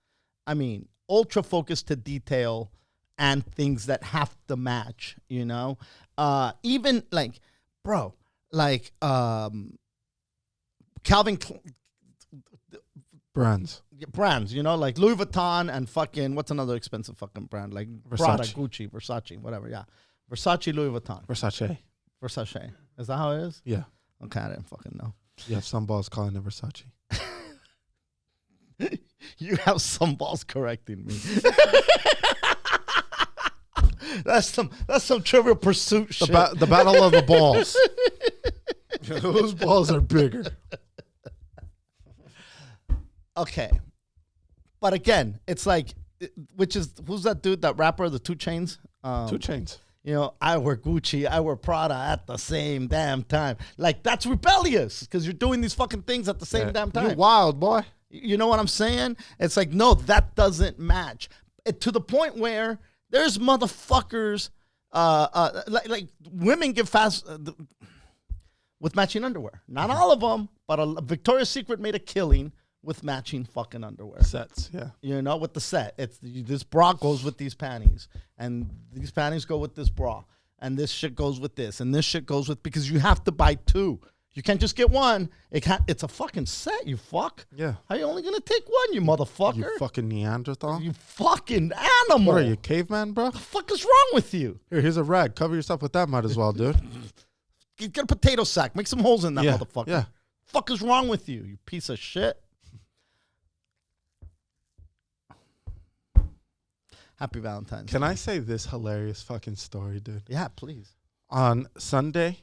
I mean, ultra focused to detail and things that have to match. You know, even like, bro, like Calvin. Brands, you know, like Louis Vuitton and fucking, what's another expensive fucking brand? Like Prada, Gucci, Versace, whatever, yeah. Versace, Louis Vuitton. Versace. Is that how it is? Yeah. Okay, I didn't fucking know. You have some balls calling it Versace. You have some balls correcting me. That's some Trivial Pursuit shit. The battle of the balls. Those balls are bigger. Okay. But again, it's like, who's that dude, that rapper, the 2 Chainz? 2 Chainz. You know, I wear Gucci, I wear Prada at the same damn time. Like, that's rebellious because you're doing these fucking things at the same damn time. You're wild, boy. You know what I'm saying? It's like, no, that doesn't match. To the point where there's motherfuckers, like women give fast with matching underwear. Not all of them, but a Victoria's Secret made a killing with matching fucking underwear. Sets, yeah. You know, with the set. It's this bra goes with these panties. And these panties go with this bra. And this shit goes with this. And this shit goes with, because you have to buy 2. You can't just get one. It's a fucking set, you fuck. Yeah. How you only gonna take one, you motherfucker? You fucking Neanderthal. You fucking animal. What are you, caveman, bro? What the fuck is wrong with you? Here's a rag. Cover yourself with that, might as well, dude. Get a potato sack. Make some holes in that motherfucker. Yeah. Fuck is wrong with you, you piece of shit? Happy Valentine's. Can I say this hilarious fucking story, dude? Yeah, please. On Sunday,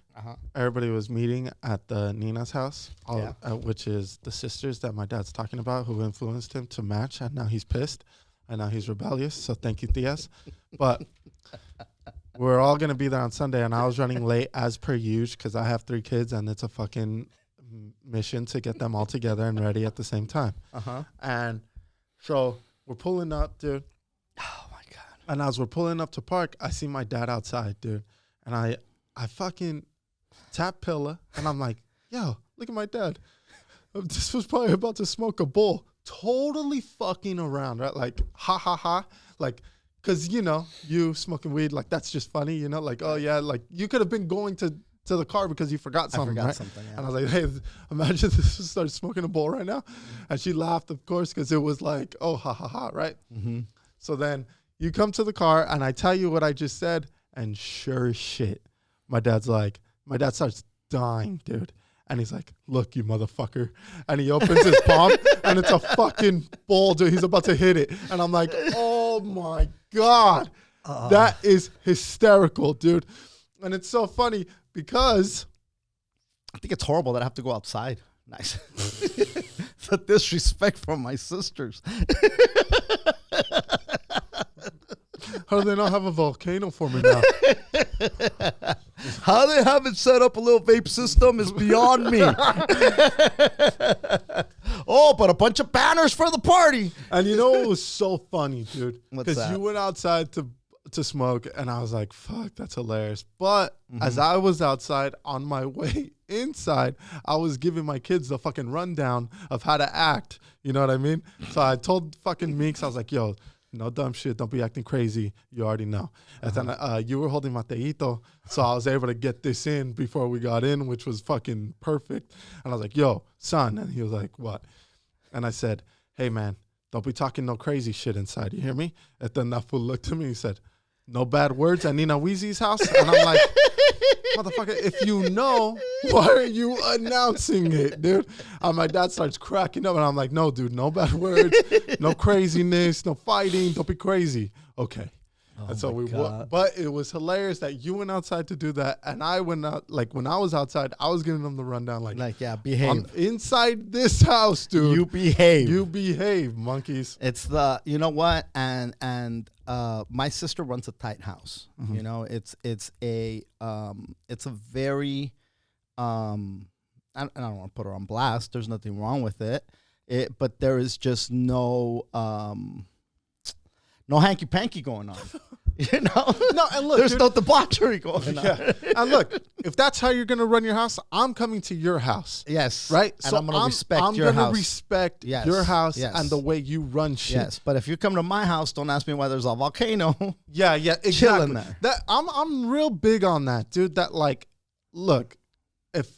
everybody was meeting at the Nina's house, which is the sisters that my dad's talking about who influenced him to match, and now he's pissed, and now he's rebellious, so thank you, Tias. But we're all going to be there on Sunday, and I was running late as per usual because I have 3 kids, and it's a fucking mission to get them all together and ready at the same time. And so we're pulling up, dude. Oh, my God. And as we're pulling up to park, I see my dad outside, dude. And I fucking tap Pilla, and I'm like, yo, look at my dad. This was probably about to smoke a bowl. Totally fucking around, right? Like, ha, ha, ha. Like, because, you know, you smoking weed, like, that's just funny, you know? Like, oh, yeah, like, you could have been going to the car because you forgot something, right? Something, yeah. And I was like, hey, imagine this started smoking a bowl right now. And she laughed, of course, because it was like, oh, ha, ha, ha, right? Mm-hmm. So then you come to the car, and I tell you what I just said, and sure as shit, my dad starts dying, dude. And he's like, look, you motherfucker. And he opens his palm, and it's a fucking ball, dude. He's about to hit it. And I'm like, oh, my God. That is hysterical, dude. And it's so funny because I think it's horrible that I have to go outside. Nice. The disrespect from my sisters. How do they not have a volcano for me now? How they haven't set up a little vape system is beyond me. Oh, but a bunch of banners for the party. And you know what was so funny, dude? What's Because that? you went outside to smoke, and I was like, fuck, that's hilarious. But as I was outside on my way inside, I was giving my kids the fucking rundown of how to act. You know what I mean? So I told fucking Meeks, I was like, yo, no dumb shit. Don't be acting crazy. You already know. And then you were holding Mateito, so I was able to get this in before we got in, which was fucking perfect. And I was like, yo, son. And he was like, what? And I said, hey, man, don't be talking no crazy shit inside. You hear me? And then that fool looked at me and he said, no bad words at Nina Weezy's house. And I'm like, motherfucker, if you know, why are you announcing it, dude? My dad starts cracking up, and I'm like, no, dude, no bad words, no craziness, no fighting. Don't be crazy. Okay. And so but it was hilarious that you went outside to do that, and I went out. Like when I was outside, I was giving them the rundown. Like yeah, behave inside this house, dude. You behave, monkeys. It's the what, and my sister runs a tight house. Mm-hmm. You know, it's a very I don't want to put her on blast. There's nothing wrong with it. But there is just no hanky panky going on. You know? No, and look, there's no debauchery going on. And look, if that's how you're gonna run your house, I'm coming to your house. Yes. Right? And so I'm gonna respect your house. I'm gonna respect your house and the way you run shit. Yes. But if you come to my house, don't ask me why there's a volcano. Yeah, exactly. Chilling there. That I'm real big on that, dude. That like, look, if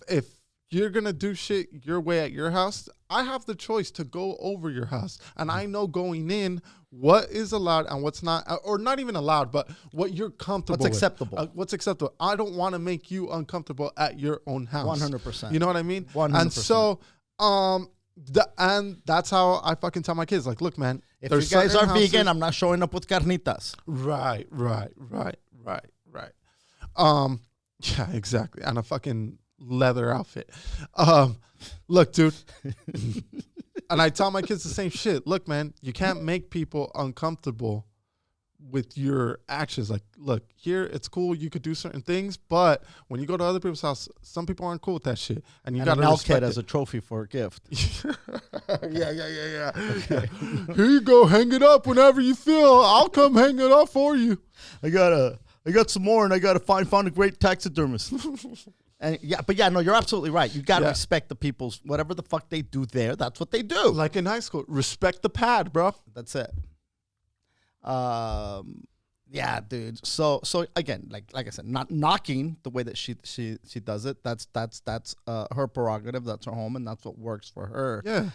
you're gonna do shit your way at your house, I have the choice to go over your house, and I know going in what is allowed and what's not, or not even allowed, but what you're comfortable with. What's acceptable. I don't want to make you uncomfortable at your own house. 100%. You know what I mean? 100%. And so, and that's how I fucking tell my kids, like, look, man, if you guys are vegan, I'm not showing up with carnitas. Right. Yeah, exactly. And a fucking leather outfit. Look, dude. And I tell my kids the same shit. Look, man, you can't make people uncomfortable with your actions. Like, look, here it's cool. You could do certain things, but when you go to other people's house, some people aren't cool with that shit. And you got to respect it as a trophy for a gift. Yeah. Okay. Here you go. Hang it up whenever you feel. I'll come hang it up for you. I got some more, and I got to found a great taxidermist. And no, you're absolutely right. You got to respect the people's, whatever the fuck they do there, that's what they do. Like in high school, respect the pad, bro. That's it. Yeah, dude. So again, like I said, not knocking the way that she does it. That's her prerogative. That's her home, and that's what works for her. Yeah.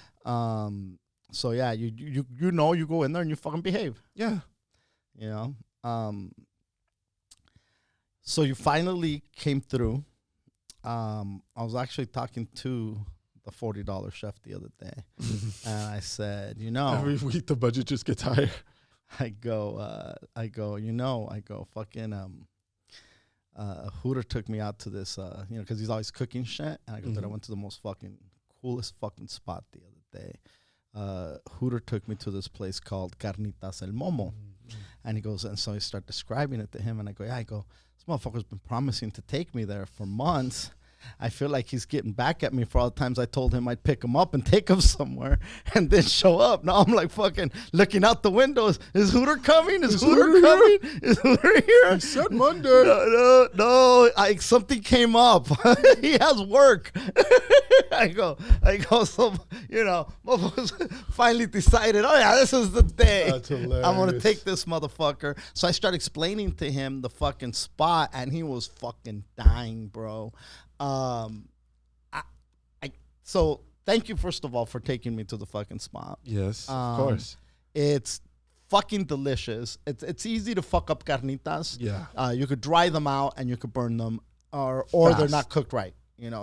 So yeah, you know, you go in there and you fucking behave. Yeah. You know. So you finally came through. I was actually talking to the $40 chef the other day, and I said, every week the budget just gets higher. I go, fucking, Hooter took me out to this, because he's always cooking shit, and I go, dude, I went to the most fucking coolest fucking spot the other day. Hooter took me to this place called Carnitas El Momo, and he goes, and so I start describing it to him, and I go, this motherfucker's been promising to take me there for months. I feel like he's getting back at me for all the times I told him I'd pick him up and take him somewhere and then show up. Now I'm like fucking looking out the windows. Is Hooter coming? Is Hooter coming? Is Hooter here? He said Monday. No. Something came up. He has work. I go. So, motherfuckers finally decided, oh yeah, this is the day. That's hilarious. I'm going to take this motherfucker. So I started explaining to him the fucking spot, and he was fucking dying, bro. So thank you, first of all, for taking me to the fucking spot. Yes, of course. It's fucking delicious. It's easy to fuck up carnitas. Yeah. You could dry them out and you could burn them, or they're not cooked right.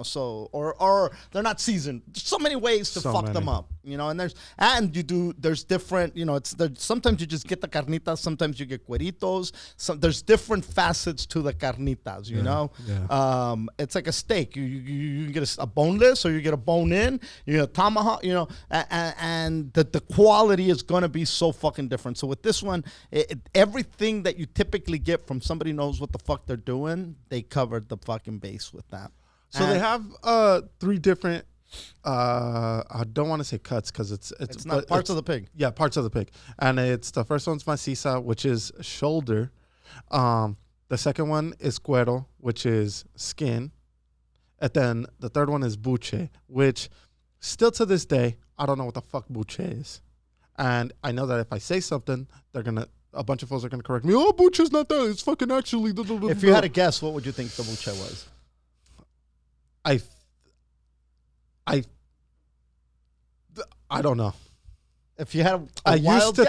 So or they're not seasoned. There's so many ways to fuck them up, and there's different, sometimes you just get the carnitas, sometimes you get cueritos. There's different facets to the carnitas, you know? Yeah. It's like a steak. You get a boneless, or you get a bone in, you get a tomahawk, and the quality is going to be so fucking different. So with this one, everything that you typically get from somebody knows what the fuck they're doing, they covered the fucking base with that. So they have 3 different, I don't want to say cuts because it's not parts of the pig. Yeah, parts of the pig. And the first one's maciza, which is shoulder. The second one is cuero, which is skin. And then the third one is buche, which still to this day, I don't know what the fuck buche is. And I know that if I say something, a bunch of folks are going to correct me. Oh, buche's not that. It's fucking actually. If you had to guess, what would you think the buche was? I don't know. If you had I used to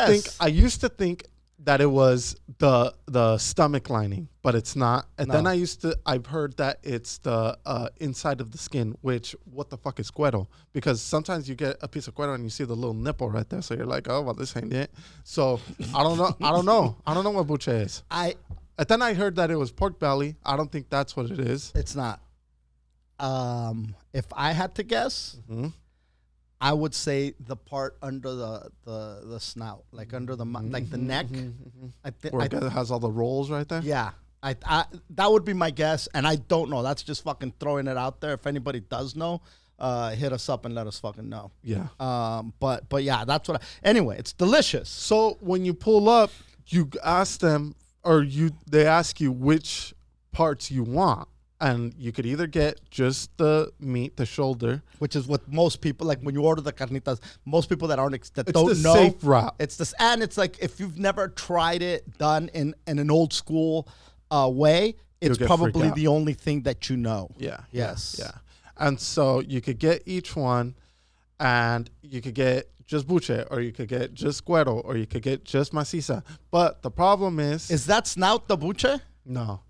think that it was the stomach lining, but it's not. And then I've heard that it's the inside of the skin, which what the fuck is cuero? Because sometimes you get a piece of cuero and you see the little nipple right there, so you're like, oh well, this ain't it. So I don't know what buche is. And then I heard that it was pork belly. I don't think that's what it is. It's not. If I had to guess, I would say the part under the snout, like under the like the neck. Where it has all the rolls right there. Yeah, I that would be my guess, and I don't know. That's just fucking throwing it out there. If anybody does know, hit us up and let us fucking know. Yeah. But yeah, that's what. Anyway, it's delicious. So when you pull up, you ask them, they ask you which parts you want. And you could either get just the meat, the shoulder, which is what most people like when you order the carnitas. Most people that don't know, it's the safe route. It's this, and it's like if you've never tried it done in an old school way, it's probably the only thing that you know. Yeah. Yes. Yeah. And so you could get each one, and you could get just buche, or you could get just cuero, or you could get just maciza. But the problem is that snout the buche? No.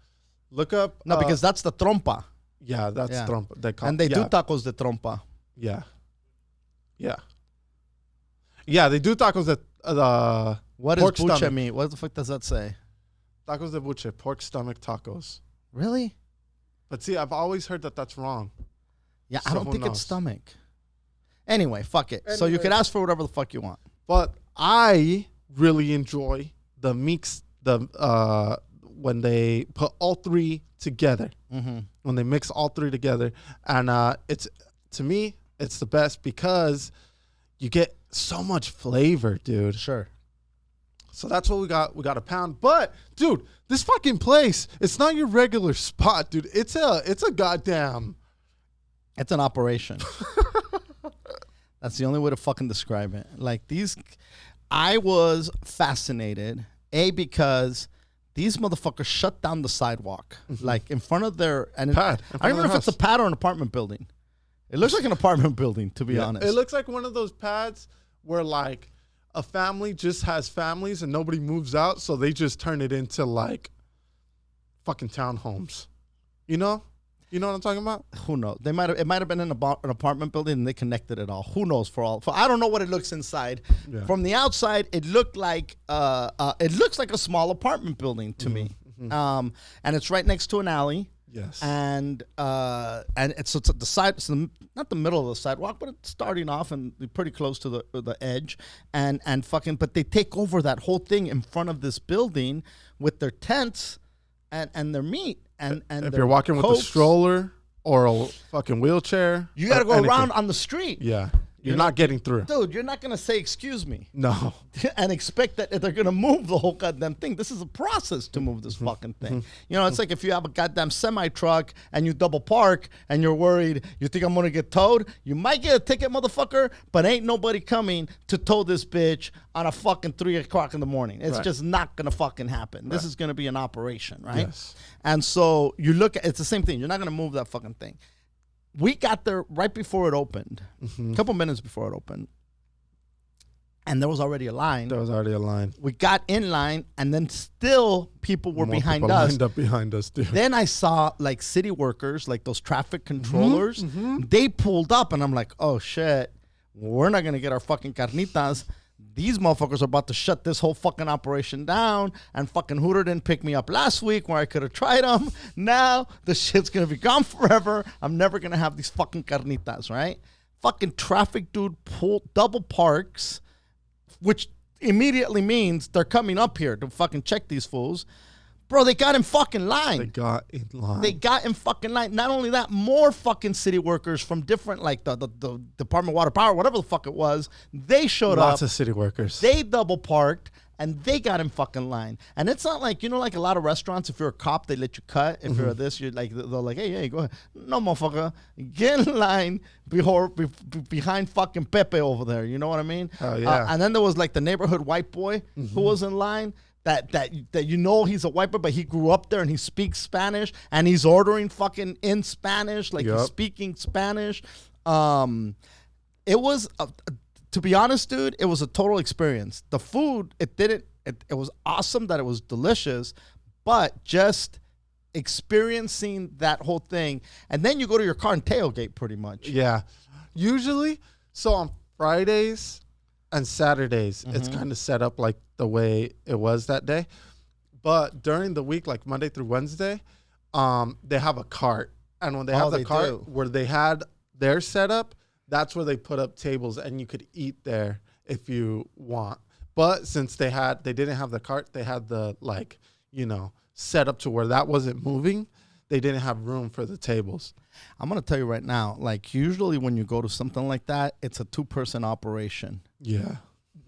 Look up. No, because that's the trompa. Yeah, that's trompa. They do tacos de trompa. Yeah. Yeah. Yeah, they do tacos de what is buche meat? What the fuck does that say? Tacos de buche, pork stomach tacos. Really? But see, I've always heard that that's wrong. Yeah, so I don't think it's stomach. Anyway, fuck it. So you could ask for whatever the fuck you want. But I really enjoy the mix, when they put all three together, when they mix all three together. And to me, it's the best because you get so much flavor, dude. Sure. So that's what we got. We got a pound. But, dude, this fucking place, it's not your regular spot, dude. It's a goddamn. It's an operation. That's the only way to fucking describe it. Like I was fascinated, because these motherfuckers shut down the sidewalk, like in front of their pad. I don't even know if it's a pad or an apartment building. It looks like an apartment building, to be honest. It looks like one of those pads where like a family just has families and nobody moves out, so they just turn it into like fucking townhomes. You know what I'm talking about? Who knows? It might have been an apartment building and they connected it all. Who knows? I don't know what it looks inside. Yeah. From the outside, it looked like it looks like a small apartment building to me. And it's right next to an alley. Yes. And it's at the side. It's not the middle of the sidewalk, but it's starting off and pretty close to the edge. But they take over that whole thing in front of this building with their tents and their meat. And if you're walking with a stroller or a fucking wheelchair, you got to go around on the street. Yeah. You're not getting through. Dude, you're not going to say, excuse me. No. And expect that they're going to move the whole goddamn thing. This is a process to move this fucking thing. You know, it's like if you have a goddamn semi-truck and you double park and you're worried, you think I'm going to get towed? You might get a ticket, motherfucker, but ain't nobody coming to tow this bitch on a fucking 3 o'clock in the morning. It's just not going to fucking happen. This is going to be an operation, right? Yes. And so you look at, it's the same thing. You're not going to move that fucking thing. We got there right before it opened, a couple minutes before it opened, and there was already a line. We got in line, and then still people were behind us. Lined up behind us, dude. Then I saw like city workers, like those traffic controllers. They pulled up, and I'm like, oh shit, we're not gonna get our fucking carnitas. These motherfuckers are about to shut this whole fucking operation down, and fucking Hooter didn't pick me up last week where I could have tried them. Now the shit's gonna be gone forever. I'm never gonna have these fucking carnitas, right? Fucking traffic dude double parks, which immediately means they're coming up here to fucking check these fools. Bro, they got in fucking line. They got in fucking line. Not only that, more fucking city workers from different, like the Department of Water Power, whatever the fuck it was, they showed up. Lots of city workers. They double parked, and they got in fucking line. And it's not like, like a lot of restaurants, if you're a cop, they let you cut. If you're this, you're like, they're like, hey, go ahead. No, motherfucker. Get in line behind fucking Pepe over there. You know what I mean? Oh, yeah. And then there was like the neighborhood white boy who was in line. That he's a white boy, but he grew up there and he speaks Spanish and he's ordering fucking in Spanish, like he's speaking Spanish. It was, to be honest, dude, it was a total experience. The food, it didn't it was awesome that it was delicious, but just experiencing that whole thing, and then you go to your car and tailgate pretty much. Yeah. Usually, so on Fridays and Saturdays, it's kind of set up like the way it was that day. But during the week, like Monday through Wednesday, they have a cart. And when they have the cart where they had their setup, that's where they put up tables and you could eat there if you want. But since they didn't have the cart, they had the set up to where that wasn't moving. They didn't have room for the tables. I'm going to tell you right now, like usually when you go to something like that, it's a 2-person operation. Yeah.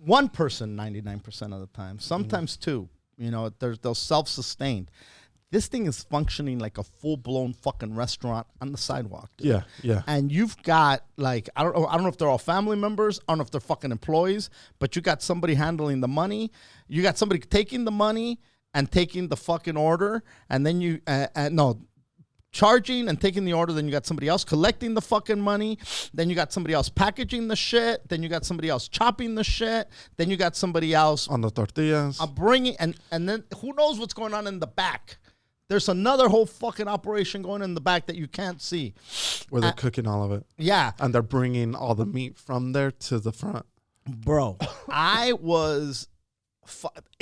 1 person 99% of the time, sometimes 2. You know, they're self-sustained. This thing is functioning like a full-blown fucking restaurant on the sidewalk, dude. Yeah, yeah. And you've got like I don't know if they're all family members, I don't know if they're fucking employees, but you got somebody handling the money, you got somebody taking the money and taking the fucking order, and then you charging and taking the order, then you got somebody else collecting the fucking money, then you got somebody else packaging the shit, then you got somebody else chopping the shit, then you got somebody else on the tortillas, bringing, and then who knows what's going on in the back. There's another whole fucking operation going in the back that you can't see. Where they're cooking all of it. Yeah. And they're bringing all the meat from there to the front. Bro, it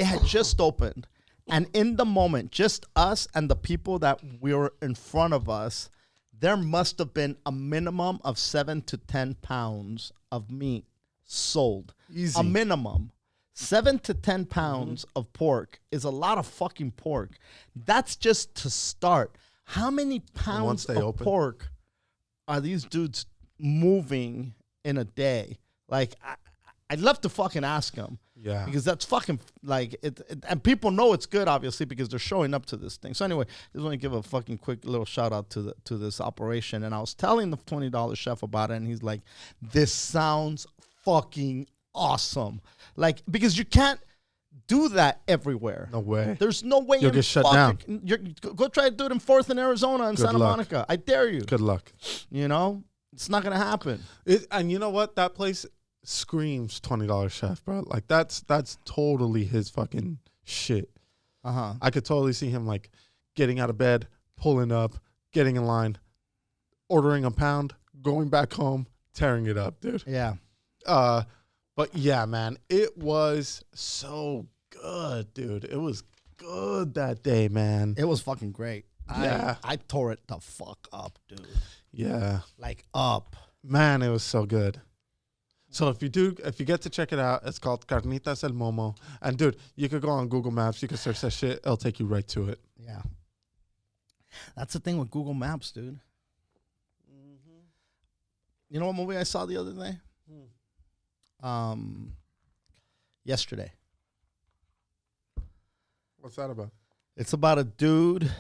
had just opened. And in the moment, just us and the people that were in front of us, there must have been a minimum of 7 to 10 pounds of meat sold. Easy. A minimum. 7 to 10 pounds of pork is a lot of fucking pork. That's just to start. How many pounds of pork are these dudes moving in a day? Like, I'd love to fucking ask them. Yeah. Because that's fucking, like, and people know it's good, obviously, because they're showing up to this thing. So anyway, just want to give a fucking quick little shout out to this operation. And I was telling the $20 chef about it, and he's like, this sounds fucking awesome. Like, because you can't do that everywhere. No way. There's no way you'll get shut down. Go try to do it in 4th in Arizona and Santa Monica. I dare you. Good luck. You know, it's not gonna happen. And you know what? That place screams $20 chef, bro. Like that's totally his fucking shit. I could totally see him like getting out of bed, pulling up, getting in line, ordering a pound, going back home, tearing it up, dude. Yeah. But yeah, man, it was so good, dude. It was good that day, man. It was fucking great. Yeah. I tore it the fuck up, dude. Yeah. Like up. Man, it was so good. So if you get to check it out, it's called Carnitas El Momo. And dude, you could go on Google Maps, you can search that shit, it'll take you right to it. Yeah. That's the thing with Google Maps, dude. You know what movie I saw the other day? Yesterday. What's that about? It's about a dude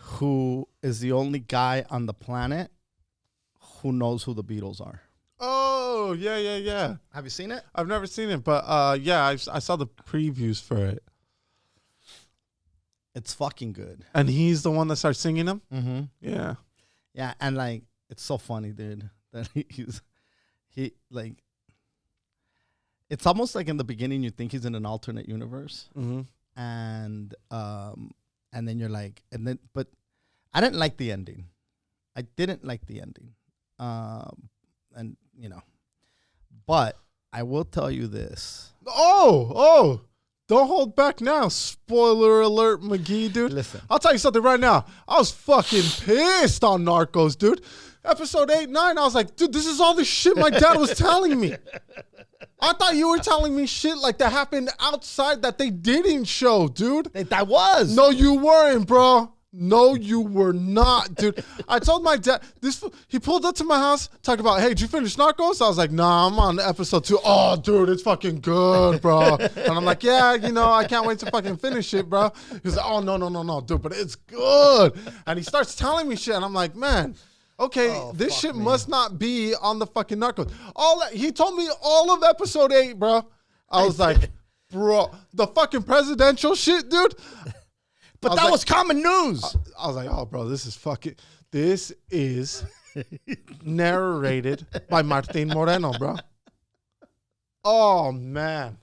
who is the only guy on the planet who knows who the Beatles are. Oh, yeah. Have you seen it? I've never seen it, but yeah, I saw the previews for it. It's fucking good. And he's the one that starts singing them? Mm-hmm. Yeah. Yeah, and like, it's so funny, dude, that he it's almost like in the beginning you think he's in an alternate universe. Mm-hmm. And then you're like, but I didn't like the ending. I didn't like the ending. And you know, but I will tell you this. Oh, don't hold back now. Spoiler alert, McGee, dude. Listen. I'll tell you something right now. I was fucking pissed on Narcos, dude. Episode 8, 9, I was like, dude, this is all the shit my dad was telling me. I thought you were telling me shit like that happened outside that they didn't show, dude. That was. No, you weren't, bro. No, you were not, dude. I told my dad, he pulled up to my house, talked about, hey, did you finish Narcos? I was like, nah, I'm on episode 2. Oh, dude, it's fucking good, bro. And I'm like, yeah, I can't wait to fucking finish it, bro. He was like, oh, no, dude, but it's good. And he starts telling me shit, and I'm like, man, okay, this shit must not be on the fucking Narcos. He told me all of episode 8, bro. I was like, bro, the fucking presidential shit, dude. But that was common news. I was like, oh, bro, this is narrated by Martin Moreno, bro. Oh, man.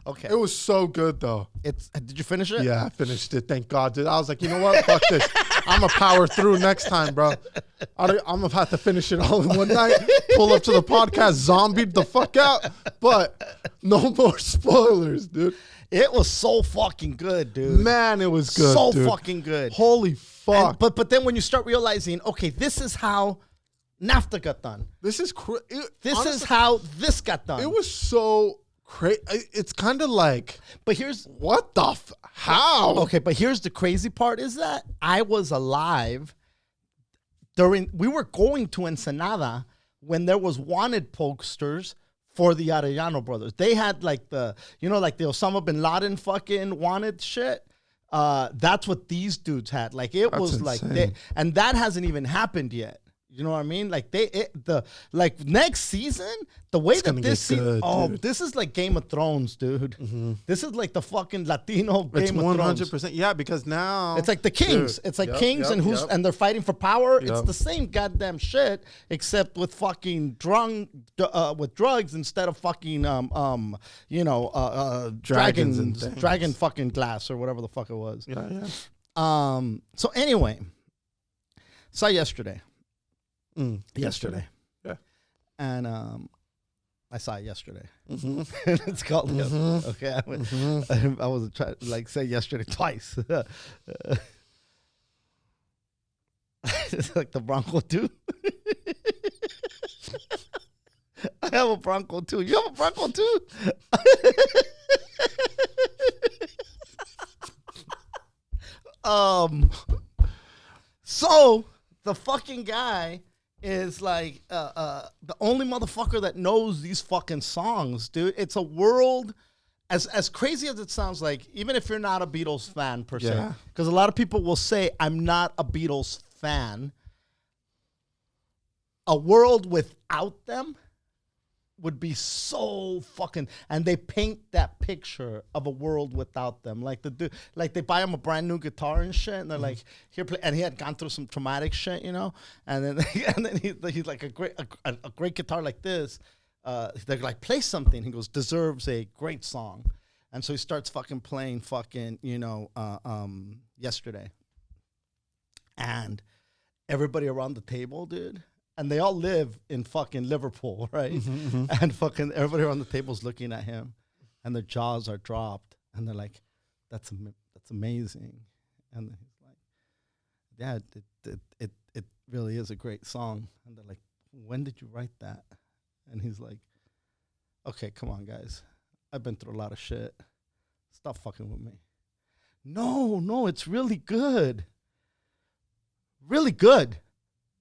Okay. It was so good though. Did you finish it? Yeah, I finished it. Thank God, dude. I was like, you know what? Fuck this. I'm going to power through next time, bro. I'm going to have to finish it all in one night. Pull up to the podcast, zombied the fuck out. But no more spoilers, dude. It was so fucking good, dude. Man, it was good, So dude. fucking good. Holy fuck. But then when you start realizing, okay, this is how NAFTA got done. This is This is how this got done. It was so crazy. It's kind of like, but here's what the how? okay. But here's the crazy part: is that I was alive we were going to Ensenada when there was wanted posters for the Arellano brothers. They had like the Osama bin Laden fucking wanted shit. That's what these dudes had. Like it That's was insane. and that hasn't even happened yet. You know what I mean? Like next season, the way that this season, this is like Game of Thrones, dude. Mm-hmm. This is like the fucking Latino Game of Thrones. 100%. Yeah, because now it's like the Kings. Dude. It's like Kings and they're fighting for power. It's the same goddamn shit, except with fucking with drugs instead of fucking dragon fucking glass or whatever the fuck it was. Yeah. So anyway, saw yesterday. Yesterday. Yeah. And I saw it yesterday. Mm-hmm. It's called yesterday. Okay. I was trying to like say yesterday twice. It's like the Bronco too. I have a Bronco too. You have a Bronco too? So the fucking guy is like the only motherfucker that knows these fucking songs, dude. It's a world, as crazy as it sounds like, even if you're not a Beatles fan per se, because a lot of people will say, I'm not a Beatles fan. A world without them would be so fucking, and they paint that picture of a world without them. Like they buy him a brand new guitar and shit, and they're like, here, play, and he had gone through some traumatic shit, you know, and then he's like a great guitar like this. They're like, play something. He goes, deserves a great song, and so he starts fucking playing fucking yesterday, and everybody around the table, dude. And they all live in fucking Liverpool, right? Mm-hmm. And fucking everybody around the table's looking at him, and their jaws are dropped, and they're like, "That's amazing." And he's like, "Yeah, it really is a great song." And they're like, "When did you write that?" And he's like, "Okay, come on, guys, I've been through a lot of shit. Stop fucking with me." No, it's really good. Really good.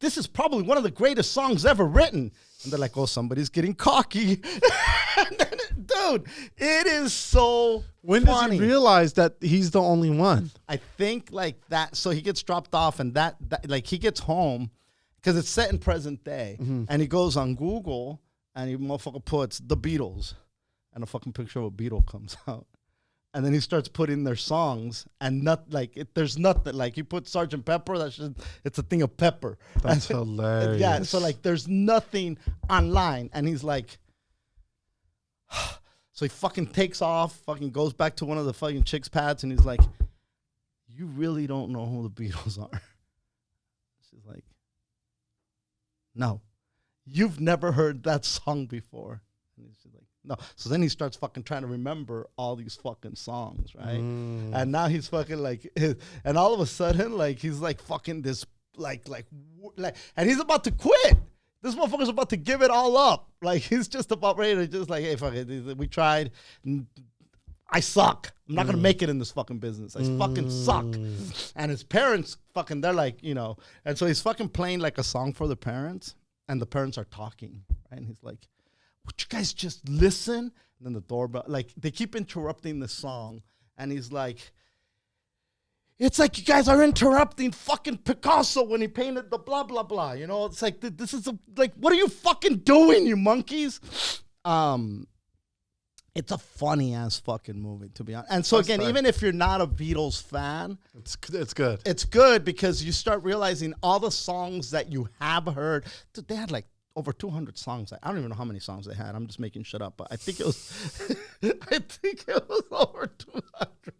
This is probably one of the greatest songs ever written. And they're like, oh, somebody's getting cocky. Dude, it is so When funny. does he realize that he's the only one? I think like that. So he gets dropped off, and that like he gets home because it's set in present day. Mm-hmm. And he goes on Google and he motherfucker puts the Beatles, and a fucking picture of a Beatle comes out. And then he starts putting their songs, and there's nothing like he put Sgt. Pepper. It's a thing of pepper. That's hilarious. Yeah, so like there's nothing online, and he's like, so he fucking takes off, fucking goes back to one of the fucking chicks' pads, and he's like, "You really don't know who the Beatles are?" She's like, "No, you've never heard that song before." And he's like, no. So then he starts fucking trying to remember all these fucking songs, right? And now he's fucking like, and all of a sudden, like, he's like fucking this, like, and he's about to quit. This motherfucker's about to give it all up. Like, he's just about ready to just like, hey, fuck it, we tried. I suck. I'm not going to make it in this fucking business. I fucking suck. And his parents fucking, they're like, you know, and so he's fucking playing like a song for the parents, and the parents are talking, right? And he's like, would you guys just listen? And then the doorbell, like, they keep interrupting the song. And he's like, it's like you guys are interrupting fucking Picasso when he painted the blah, blah, blah. You know, it's like, this is like, what are you fucking doing, you monkeys? It's a funny ass fucking movie, to be honest. And so that's again, fair. Even if you're not a Beatles fan, it's good. It's good because you start realizing all the songs that you have heard. Dude, they had like over 200 songs. I don't even know how many songs they had. I'm just making shit up, but I think it was I think it was over 200.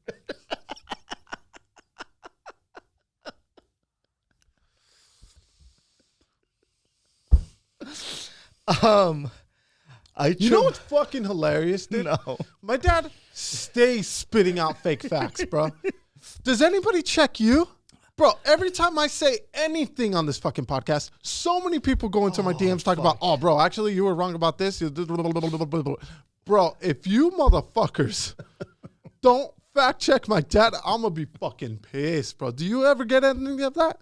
You know what's fucking hilarious, dude? No. My dad stays spitting out fake facts, bro. Does anybody check you? Bro, every time I say anything on this fucking podcast, so many people go into my DMs talking about, oh, bro, actually, you were wrong about this. Bro, if you motherfuckers don't fact check my dad, I'm going to be fucking pissed, bro. Do you ever get anything of that?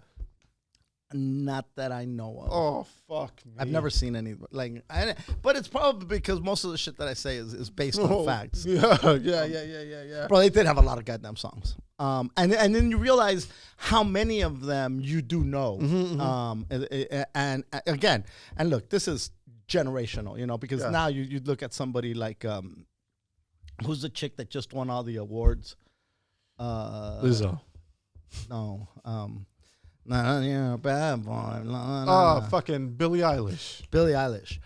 Not that I know of. Oh, fuck me. I've never seen any, but it's probably because most of the shit that I say is based on facts. Yeah. Bro, they did have a lot of goddamn songs. And then you realize how many of them you do know. And again, and look, this is generational, because now you look at somebody like, who's the chick that just won all the awards? Lizzo. No. Nah, you're a bad boy. Fucking Billie Eilish. Billie Eilish.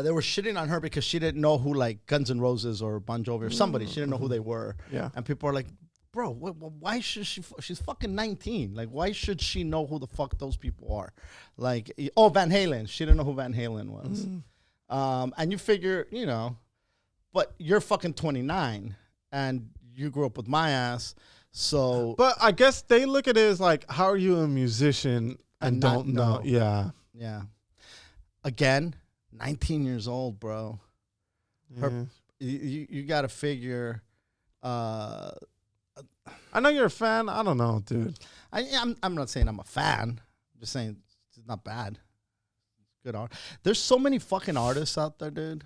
They were shitting on her because she didn't know who, like, Guns N' Roses or Bon Jovi or somebody. She didn't know who they were. Yeah. And people are like, bro, why should she? She's fucking 19. Like, why should she know who the fuck those people are? Like, Van Halen. She didn't know who Van Halen was. And you figure, but you're fucking 29 and you grew up with my ass. So, but I guess they look at it as like, how are you a musician and don't know? Yeah. Again, 19 years old, bro. You got to figure. I know you're a fan. I don't know, dude. I'm not saying I'm a fan. I'm just saying it's not bad. Good art. There's so many fucking artists out there, dude.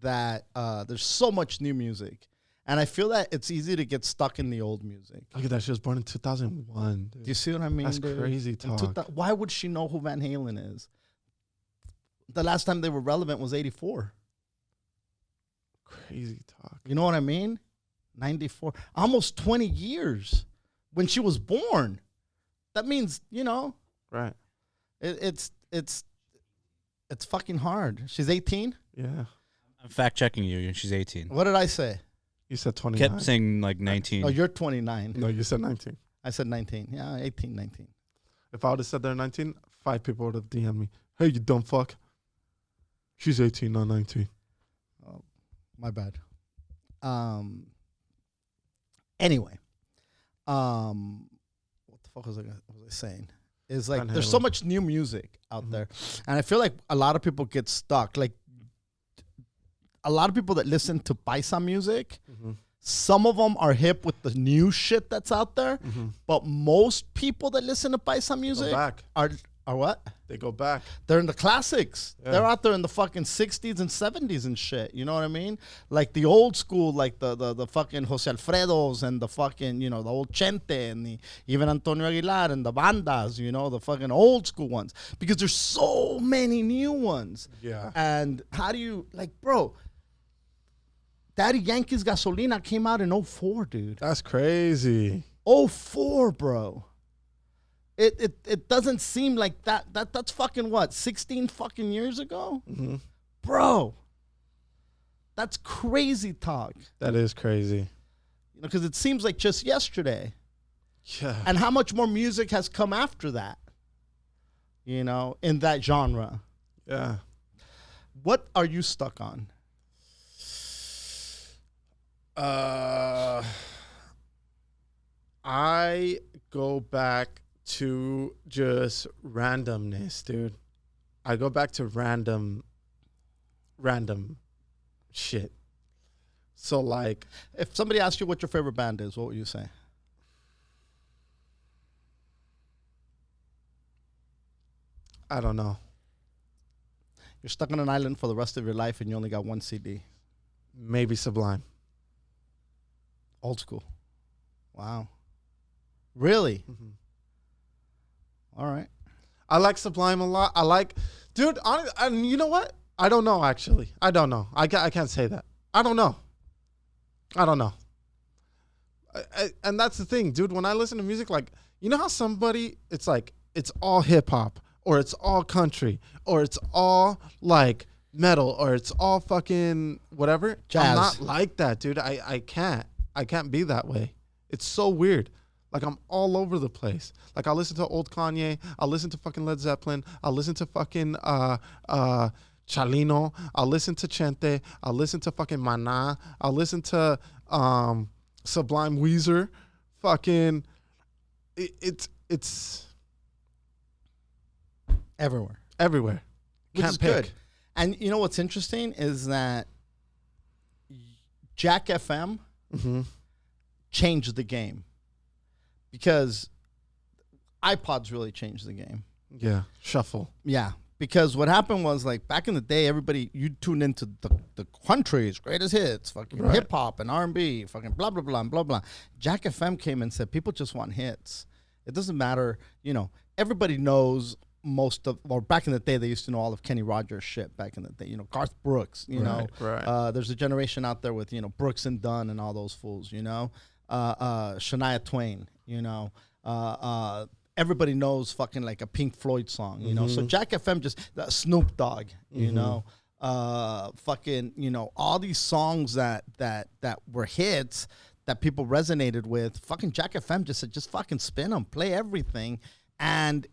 That there's so much new music. And I feel that it's easy to get stuck in the old music. Look at that. She was born in 2001. Dude. Do you see what I mean? That's dude? crazy talk. Why would she know who Van Halen is? The last time they were relevant was 84. Crazy talk. You know what I mean? 94. Almost 20 years when she was born. That means, Right. It's fucking hard. She's 18? Yeah. I'm fact checking you. She's 18. What did I say? You said 29. Kept saying like 19. Oh, you're 29. No, you said 19. I said 19. Yeah, 18, 19. If I would have said they're 19, 5 people would have DM'd me. Hey, you dumb fuck. She's 18, not 19. Oh, my bad. Anyway. What the fuck was I saying? Is like, there's so much new music out there. And I feel like a lot of people get stuck. Like, a lot of people that listen to paisa music, some of them are hip with the new shit that's out there, but most people that listen to paisa music are what? They go back. They're in the classics. Yeah. They're out there in the fucking 60s and 70s and shit. You know what I mean? Like the old school, like the fucking Jose Alfredos and the fucking, the old Chente and even Antonio Aguilar and the bandas, the fucking old school ones. Because there's so many new ones. Yeah. And how do you, bro, Daddy Yankee's Gasolina came out in 2004, dude. That's crazy. 2004, bro. It doesn't seem like that's fucking what, 16 fucking years ago? Bro. That's crazy talk. That is crazy. Because it seems like just yesterday. Yeah. And how much more music has come after that? In that genre. Yeah. What are you stuck on? I go back to just randomness, dude. I go back to random shit. So like, if somebody asked you what your favorite band is, what would you say? I don't know. You're stuck on an island for the rest of your life and you only got one CD. Maybe Sublime. Old school. Wow. Really? All right. I like Sublime a lot. Dude, and you know what? I don't know, actually. I don't know. I can't say that. I don't know. And that's the thing, dude. When I listen to music, like, you know how somebody, it's like, it's all hip hop or it's all country, or it's all like metal, or it's all fucking whatever. Jazz. I'm not like that, dude. I can't be that way. It's so weird. Like, I'm all over the place. Like, I'll listen to old Kanye. I'll listen to fucking Led Zeppelin. I'll listen to fucking Chalino. I'll listen to Chente. I'll listen to fucking Maná. I'll listen to Sublime Weezer. Fucking, it's everywhere. Which Can't is pick. Good. And you know what's interesting is that Jack FM changed the game, because iPods really changed the game. Yeah, shuffle. Yeah, because what happened was, like, back in the day, everybody, you tuned into the country's greatest hits, fucking hip hop and R&B, fucking blah blah blah and blah blah. Jack FM came and said people just want hits. It doesn't matter, you know. Everybody knows most of, or back in the day, they used to know all of Kenny Rogers shit. Back in the day, you know, Garth Brooks, you know. Right. There's a generation out there with, you know, Brooks and Dunn and all those fools, you know. Shania Twain, you know. Everybody knows fucking like a Pink Floyd song, you know. So Jack FM just Snoop Dogg, you know. Fucking, you know, all these songs that were hits that people resonated with. Fucking Jack FM just said, just fucking spin them, play everything, and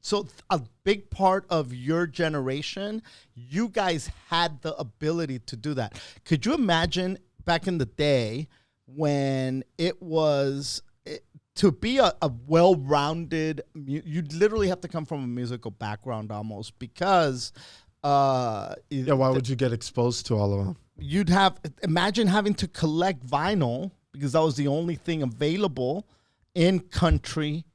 so a big part of your generation, you guys had the ability to do that. Could you imagine back in the day when it was to be a well-rounded, you'd literally have to come from a musical background almost, because why would you get exposed to all of them? You'd imagine having to collect vinyl, because that was the only thing available in country,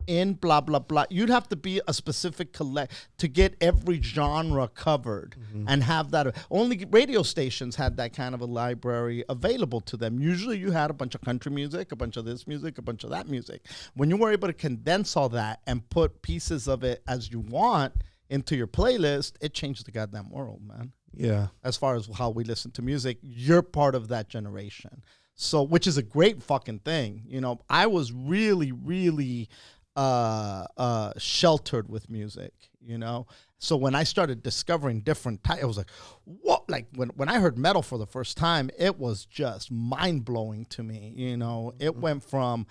in blah blah blah. You'd have to be a specific to get every genre covered and have that. Only radio stations had that kind of a library available to them. Usually you had a bunch of country music, a bunch of this music, a bunch of that music. When you were able to condense all that and put pieces of it as you want into your playlist, it changed the goddamn world, man. Yeah. As far as how we listen to music, you're part of that generation. So, which is a great fucking thing. You know, I was really, really sheltered with music, you know. So when I started discovering different types, it was like, what? Like when I heard metal for the first time, it was just mind blowing to me. You know, it went from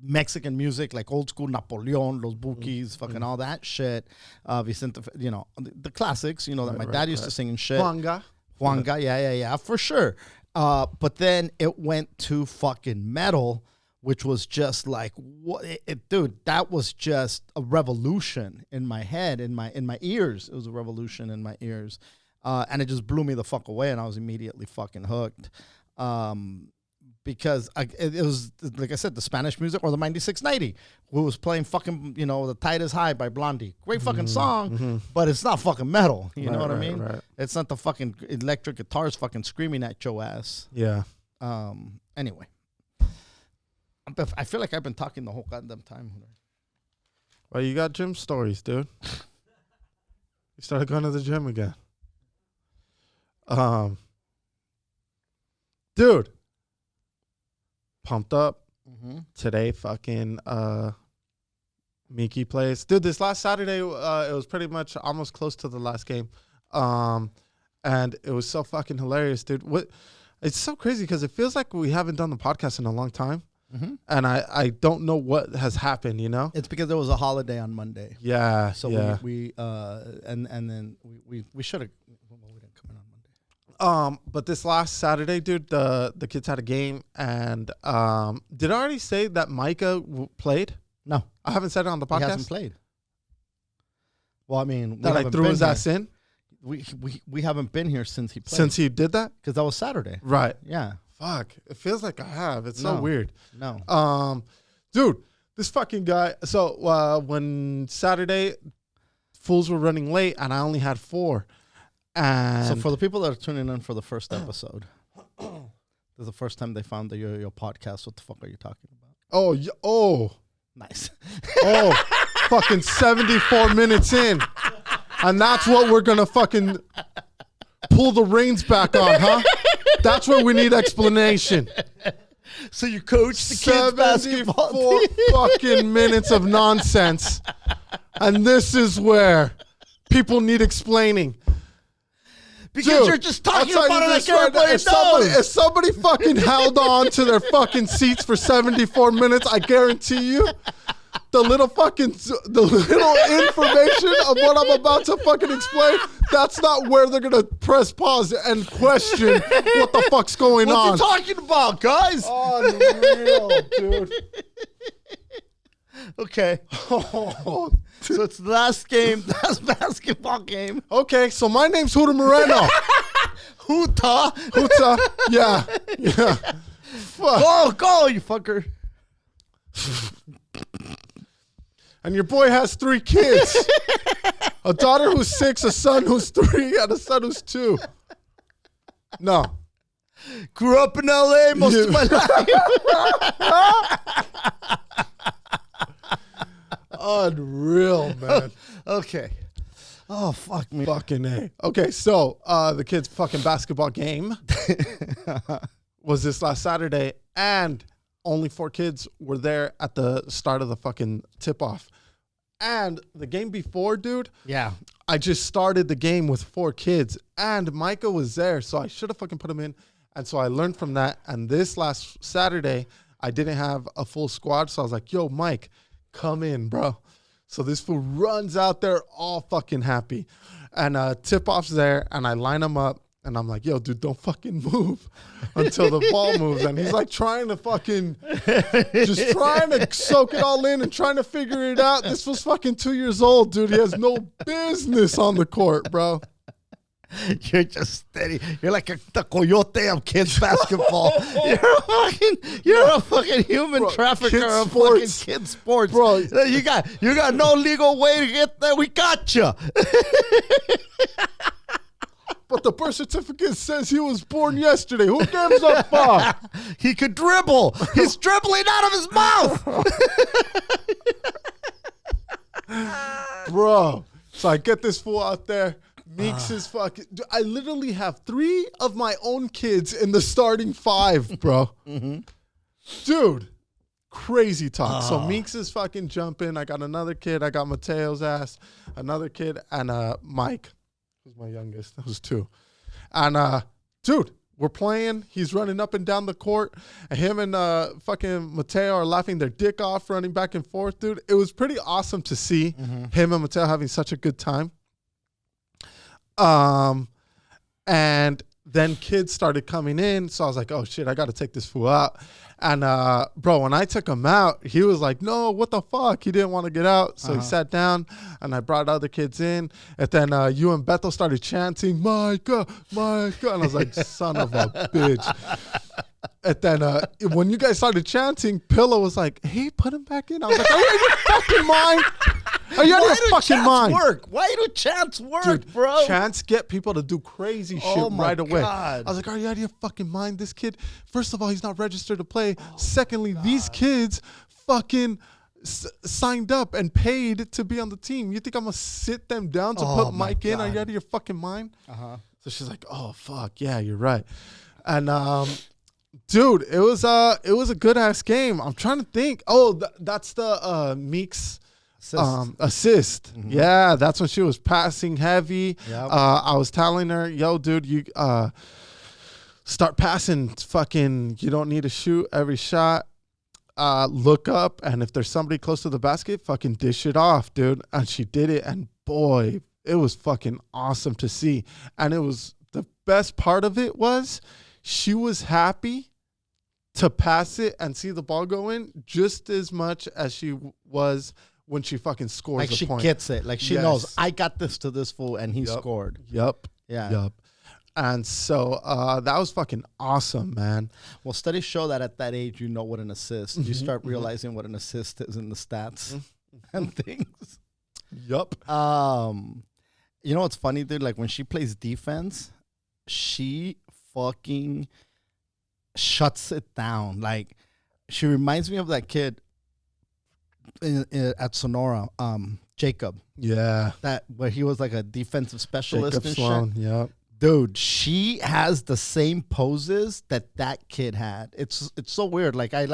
Mexican music, like old school Napoleon, Los Bukis, fucking all that shit. Vicente, you know, the classics, you know, that my dad used to sing and shit. Juanga, yeah, for sure. But then it went to fucking metal, which was just like, what, dude, that was just a revolution in my head, in my ears. It was a revolution in my ears. And it just blew me the fuck away, and I was immediately fucking hooked. Because it was, like I said, the Spanish music, or the 9690, who was playing fucking, you know, The Tide is High by Blondie. Great fucking song, but it's not fucking metal. You know what I mean? Right. It's not the fucking electric guitars fucking screaming at your ass. Yeah. Anyway. I feel like I've been talking the whole goddamn time. Well, you got gym stories, dude. You started going to the gym again. Dude. Pumped up. Today, fucking Miki plays. Dude, this last Saturday, it was pretty much almost close to the last game. And it was so fucking hilarious, dude. It's so crazy because it feels like we haven't done the podcast in a long time. And I don't know what has happened, you know? It's because there was a holiday on Monday. Yeah. So yeah. we then we should have, well, we didn't come in on Monday. But this last Saturday, dude, the kids had a game, and did I already say that Micah played? No, I haven't said it on the podcast. He hasn't played. Well, I mean, that I threw his ass in. We haven't been here since he played. Since he did that? Because that was Saturday. Right. Yeah. Fuck. It feels like I have. It's so weird. No. Dude, this fucking guy. So when Saturday, fools were running late, and I only had 4. And so for the people that are tuning in for the first episode, this is the first time they found the YoYoYo podcast. What the fuck are you talking about? Oh. Nice. Fucking 74 minutes in. And that's what we're going to fucking pull the reins back on, huh? That's where we need explanation. So you coach the kids basketball 74 fucking minutes of nonsense. And this is where people need explaining. Because Dude, you're just talking I'll tell about you it this like right now. everybody knows. If somebody fucking held on to their fucking seats for 74 minutes, I guarantee you, the little information of what I'm about to fucking explain, that's not where they're gonna press pause and question what the fuck's going on. What's he talking about, guys? Unreal, dude. Okay. Oh, So it's the last game, last basketball game. okay, so my name's Hooter Moreno. Hooter. Hooter, yeah. Fuck. Go, you fucker. And your boy has 3 kids. A daughter who's 6, a son who's 3, and a son who's 2. No. Grew up in LA most of my life. Unreal, man. Okay. Oh, fuck me. Fucking A. Okay, so the kids' fucking basketball game was this last Saturday, and only 4 kids were there at the start of the fucking tip-off. And the game before, dude, Yeah. I just started the game with 4 kids, and Micah was there, so I should have fucking put him in. And so I learned from that. And this last Saturday, I didn't have a full squad, so I was like, yo, Mike, come in, bro. So this fool runs out there all fucking happy. And tip-off's there, and I line him up, and I'm like, yo, dude, don't fucking move until the ball moves. And he's like trying to fucking, just trying to soak it all in and trying to figure it out. This was fucking 2 years old, dude. He has no business on the court, bro. You're just steady. You're like the coyote of kids basketball. You're a fucking human Bro, trafficker kid of sports. fucking kid sports. Bro. You got no legal way to get there. We got you. But the birth certificate says he was born yesterday. Who gives a fuck? He could dribble. He's dribbling out of his mouth. Bro. So I get this fool out there. Meeks is fucking. Dude, I literally have 3 of my own kids in the starting 5, bro. Dude, crazy talk. So Meeks is fucking jumping. I got another kid. I got Mateo's ass, another kid, and Mike, who's my youngest. Who's 2. And dude, we're playing. He's running up and down the court. And him and fucking Mateo are laughing their dick off, running back and forth, dude. It was pretty awesome to see him and Mateo having such a good time. And then kids started coming in, so I was like, oh shit, I gotta take this fool out. And bro, when I took him out, he was like, no, what the fuck? He didn't want to get out. So he sat down, and I brought other kids in. And then you and Bethel started chanting, Micah, Micah. And I was like, son of a bitch. And then when you guys started chanting, Pillow was like, hey, put him back in. I was like, are you out of your fucking mind? Are you out of your fucking mind? Why do chants work, Dude, bro? chants get people to do crazy shit right away. God. I was like, are you out of your fucking mind? This kid, first of all, he's not registered to play. Secondly, these kids fucking signed up and paid to be on the team. You think I'm going to sit them down to put Mike in? Are you out of your fucking mind? So she's like, oh, fuck. Yeah, you're right. And, dude, it was a good ass game. I'm trying to think. Oh, that's the Meeks assist. Yeah, that's when she was passing heavy. Yep. I was telling her, yo, dude, you start passing. Fucking, you don't need to shoot every shot. Look up, and if there's somebody close to the basket, fucking dish it off, dude. And she did it, and boy, it was fucking awesome to see. And it was the best part of it was she was happy to pass it and see the ball go in just as much as she was when she fucking scores Like a she point. gets it. Like she knows, I got this to this fool, and he scored. Yep. Yeah. Yep. And so that was fucking awesome, man. Well, studies show that at that age, you know what an assist. You start realizing what an assist is in the stats and things. Yup. You know what's funny, dude? Like when she plays defense, she fucking shuts it down. Like she reminds me of that kid at Sonora, Jacob. Yeah. That where he was like a defensive specialist Jacob and Sloan. shit. Yep. Dude, she has the same poses that kid had. It's so weird. Like I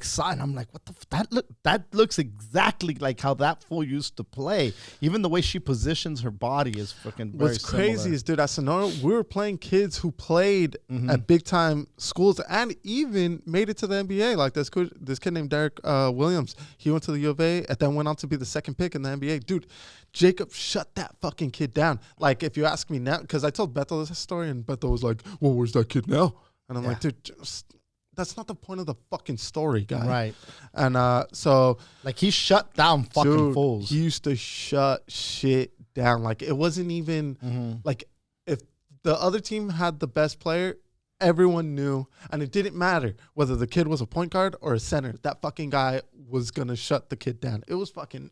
saw it and I'm like, what the that looks exactly like how that fool used to play. Even the way she positions her body is freaking very What's crazy similar. is, dude, at Sonora, we were playing kids who played at big time schools and even made it to the NBA. Like this kid named Derek Williams. He went to the U of A and then went on to be the second pick in the NBA. Dude, Jacob shut that fucking kid down. Like, if you ask me now, because I told Beto this story, and Beto was like, well, where's that kid now? And I'm like, dude, that's not the point of the fucking story, guy. Right. And so... Like, he shut down fucking fools. He used to shut shit down. Like, it wasn't even... Like, if the other team had the best player, everyone knew, and it didn't matter whether the kid was a point guard or a center. That fucking guy was going to shut the kid down. It was fucking...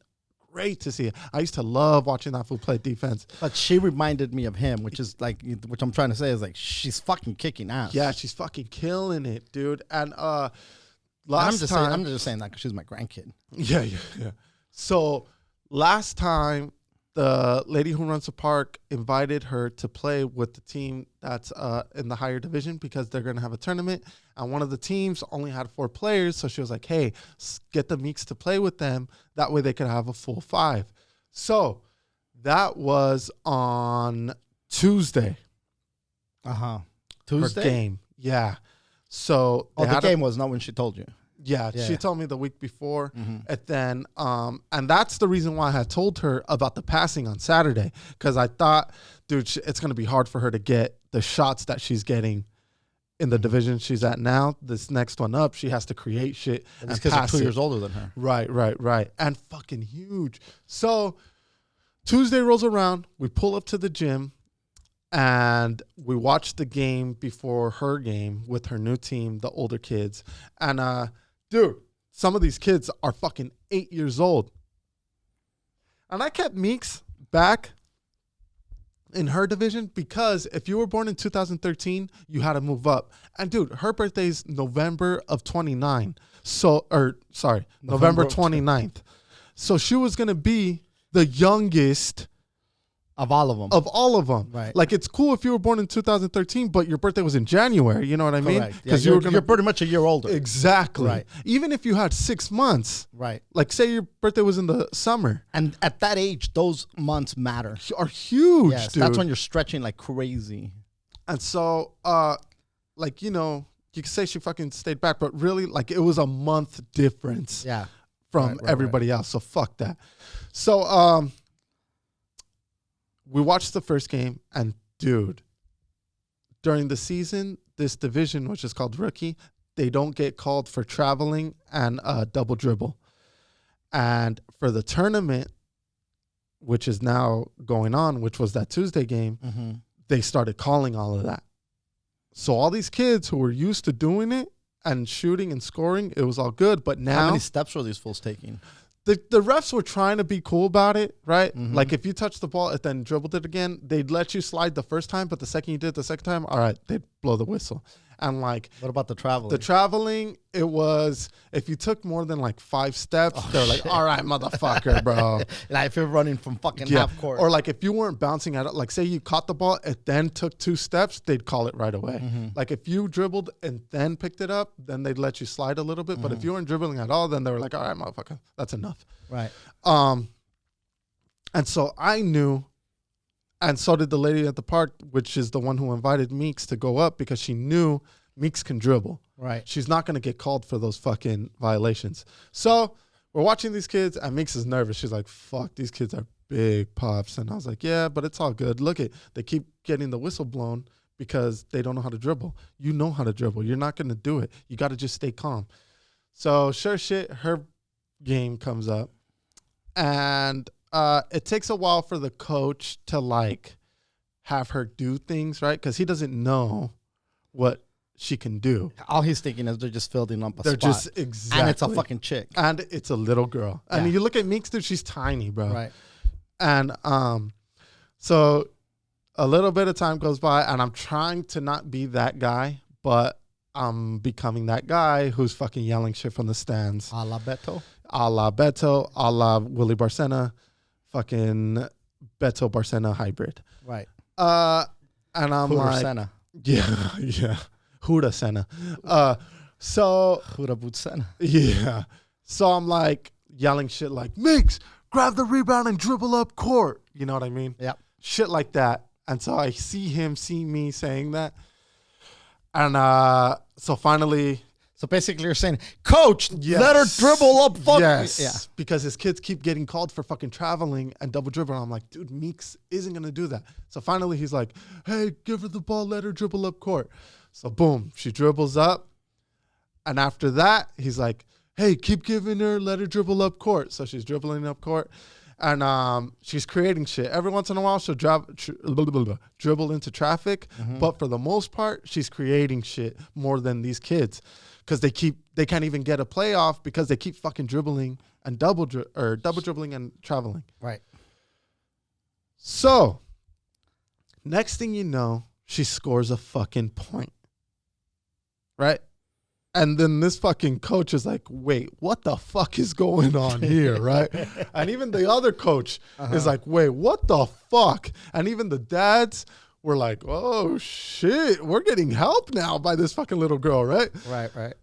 great to see it. I used to love watching that fool play defense. But she reminded me of him, which I'm trying to say is like, she's fucking kicking ass. Yeah, she's fucking killing it, dude. And I'm just saying that because she's my grandkid. Yeah. So last time, the lady who runs the park invited her to play with the team that's in the higher division because they're going to have a tournament. And one of the teams only had 4 players. So she was like, hey, get the Meeks to play with them. That way they could have a full 5. So that was on Tuesday. Tuesday? Her game. Yeah. So the game was not when she told you. Yeah, she told me the week before. And then, and that's the reason why I had told her about the passing on Saturday. Because I thought, dude, it's going to be hard for her to get the shots that she's getting in the division she's at now. This next one up, she has to create shit. And these kids are 2 years older than her. Right. And fucking huge. So Tuesday rolls around. We pull up to the gym. And we watch the game before her game with her new team, the older kids. And, dude, some of these kids are fucking 8 years old. And I kept Meeks back in her division because if you were born in 2013, you had to move up. And, dude, her birthday's November of 29. November 29th. So she was going to be the youngest of all of them. Right. Like, it's cool if you were born in 2013, but your birthday was in January. You know what I mean? Because you're pretty much a year older. Exactly. Right. Even if you had 6 months. Right. Like, say your birthday was in the summer. And at that age, those months matter. Are huge, yes, dude. That's when you're stretching like crazy. And so, like, you know, you could say she fucking stayed back, but really, like, it was a month difference from everybody else. So, fuck that. So, we watched the first game, and dude, during the season, this division, which is called rookie, they don't get called for traveling and double dribble. And for the tournament, which is now going on, which was that Tuesday game, they started calling all of that. So all these kids who were used to doing it and shooting and scoring, it was all good. But now, how many steps were these fools taking? The refs were trying to be cool about it, right? Like, if you touched the ball and then dribbled it again, they'd let you slide the first time, but the second you did it the second time, all right, they'd blow the whistle. And, like... What about the traveling? The traveling, it was... If you took more than, like, 5 steps, they're like, all right, motherfucker, bro. Like, if you're running from fucking half court. Or, like, if you weren't bouncing at it, like, say you caught the ball and then took 2 steps, they'd call it right away. Like, if you dribbled and then picked it up, then they'd let you slide a little bit. But if you weren't dribbling at all, then they were like, all right, motherfucker, that's enough. Right. And so I knew, and so did the lady at the park, which is the one who invited Meeks to go up because she knew Meeks can dribble. Right. She's not going to get called for those fucking violations. So we're watching these kids, and Meeks is nervous. She's like, fuck, these kids are big pops. And I was like, yeah, but it's all good. Look it, they keep getting the whistle blown because they don't know how to dribble. You know how to dribble. You're not going to do it. You got to just stay calm. So sure shit, her game comes up. And it takes a while for the coach to, like, have her do things, right? Because he doesn't know what she can do. All he's thinking is they're just filling up a they're spot. Just exactly. And it's a fucking chick. And it's a little girl. Yeah. And you look at Meeks, dude, she's tiny, bro. Right. And so a little bit of time goes by, and I'm trying to not be that guy, but I'm becoming that guy who's fucking yelling shit from the stands. A la Beto. A la Beto, a la Willie Barcena, fucking Beto Barcena hybrid. Right. And I'm Hooter like, Senna. yeah. Hooter Senna. Hooter Boot Senna. Yeah. So I'm like yelling shit like, Mix, grab the rebound and dribble up court. You know what I mean? Yep. Shit like that. And so I see me saying that. And so finally... So basically you're saying, Coach, Yes. let her dribble up. Fuck. Yes. Yeah. Because his kids keep getting called for fucking traveling and double dribble. I'm like, dude, Meeks isn't going to do that. So finally he's like, hey, give her the ball, let her dribble up court. So boom, she dribbles up. And after that, he's like, hey, keep giving her, let her dribble up court. So she's dribbling up court. And she's creating shit. Every once in a while, she'll dribble into traffic. Mm-hmm. But for the most part, she's creating shit more than these kids. Because they can't even get a playoff because they keep fucking dribbling and double dribbling and traveling. Right. So, next thing you know, she scores a fucking point. Right? And then this fucking coach is like, wait, what the fuck is going on here, right? And even the other coach is like, wait, what the fuck? And even the dads were like, oh, shit, we're getting help now by this fucking little girl, right? Right.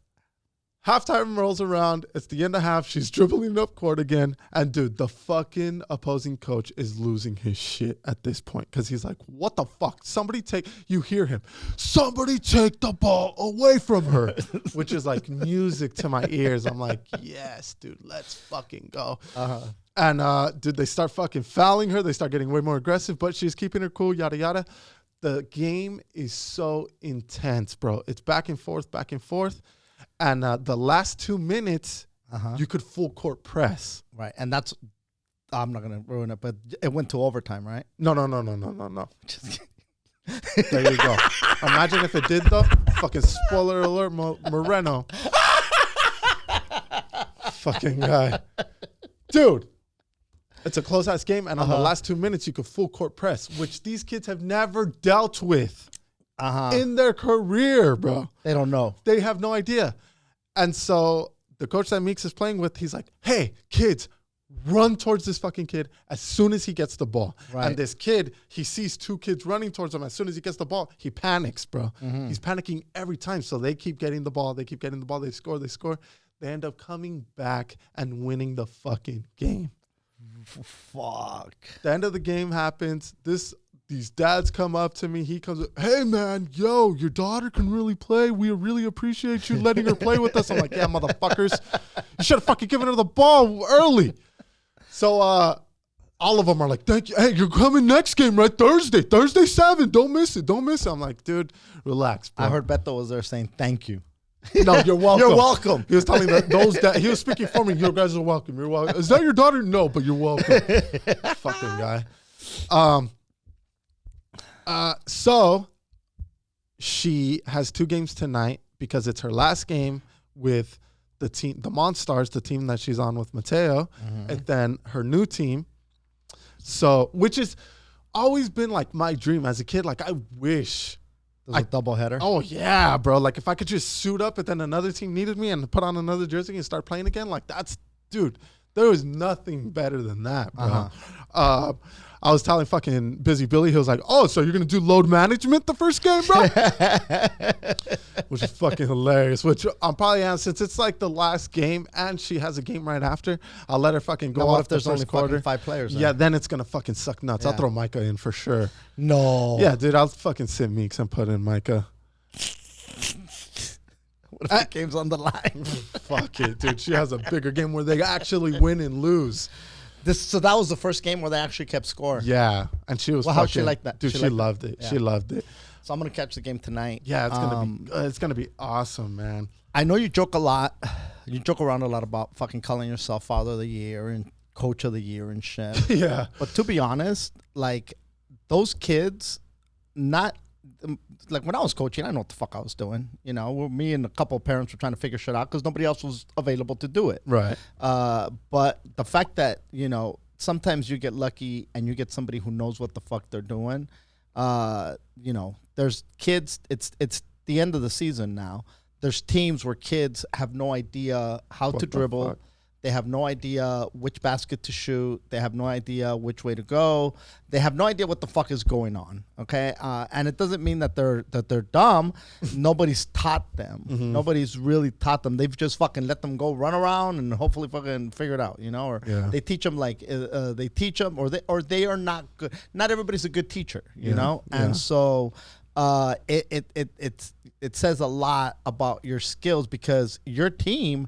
Halftime rolls around. It's the end of half. She's dribbling up court again. And, dude, the fucking opposing coach is losing his shit at this point because he's like, what the fuck? You hear him. Somebody take the ball away from her, which is like music to my ears. I'm like, yes, dude, let's fucking go. And, dude, they start fucking fouling her. They start getting way more aggressive, but she's keeping her cool, yada, yada. The game is so intense, bro. It's back and forth. And the last 2 minutes, you could full court press. Right. And that's, I'm not going to ruin it, but it went to overtime, right? No. Just there you go. Imagine if it did, though. Fucking spoiler alert, Moreno. Fucking guy. Dude. It's a close-ass game, and on the last 2 minutes, you could full court press, which these kids have never dealt with in their career, bro. They don't know. They have no idea. And so the coach that Meeks is playing with, he's like, hey, kids, run towards this fucking kid as soon as he gets the ball. Right. And this kid, he sees two kids running towards him. As soon as he gets the ball, he panics, bro. Mm-hmm. He's panicking every time. So they keep getting the ball. They score. They end up coming back and winning the fucking game. Fuck. The end of the game happens. These dads come up to me. He comes up, hey, man, yo, your daughter can really play. We really appreciate you letting her play with us. I'm like, yeah, motherfuckers. You should have fucking given her the ball early. So all of them are like, thank you. Hey, you're coming next game, right? Thursday 7. Don't miss it. I'm like, dude, relax, bro. I heard Beto was there saying thank you. No, you're welcome. You're welcome. He was telling me that he was speaking for me. You guys are welcome. You're welcome. Is that your daughter? No, but you're welcome. Fucking guy. So she has 2 games tonight because it's her last game with the team, the Monstars, the team that she's on with Mateo, and then her new team. So, which has always been like my dream as a kid. Like, I wish. A double header. Oh yeah, bro. Like if I could just suit up and then another team needed me and put on another jersey and start playing again, like dude, there was nothing better than that, bro. I was telling fucking Busy Billy, he was like, oh, so you're going to do load management the first game, bro? Which is fucking hilarious, which I'm probably on since it's like the last game and she has a game right after. I'll let her fucking go off if there's the only first quarter. fucking 5 players? Yeah, then it's going to fucking suck nuts. Yeah. I'll throw Micah in for sure. No. Yeah, dude, I'll fucking sit Meeks and put in Micah. What if the game's on the line? Fuck it, dude. She has a bigger game where they actually win and lose. So that was the first game where they actually kept score. Yeah, and she was. Well, how'd she like that? Dude, she loved it. Yeah. She loved it. So I'm gonna catch the game tonight. Yeah, it's gonna be awesome, man. I know you joke a lot. You joke around a lot about fucking calling yourself Father of the Year and Coach of the Year and shit. Yeah. But to be honest, like those kids, not like when I was coaching, I know what the fuck I was doing. You know, me and a couple of parents were trying to figure shit out because nobody else was available to do it. Right. But the fact that, you know, sometimes you get lucky and you get somebody who knows what the fuck they're doing. You know, there's kids. It's the end of the season now. There's teams where kids have no idea how to dribble. They have no idea which basket to shoot. They have no idea which way to go. They have no idea what the fuck is going on. Okay, and it doesn't mean that they're dumb. Nobody's taught them. Nobody's really taught them. They've just fucking let them go run around and hopefully fucking figure it out. You know, or they teach them or they are not good. Not everybody's a good teacher. You know, and so it says a lot about your skills because your team.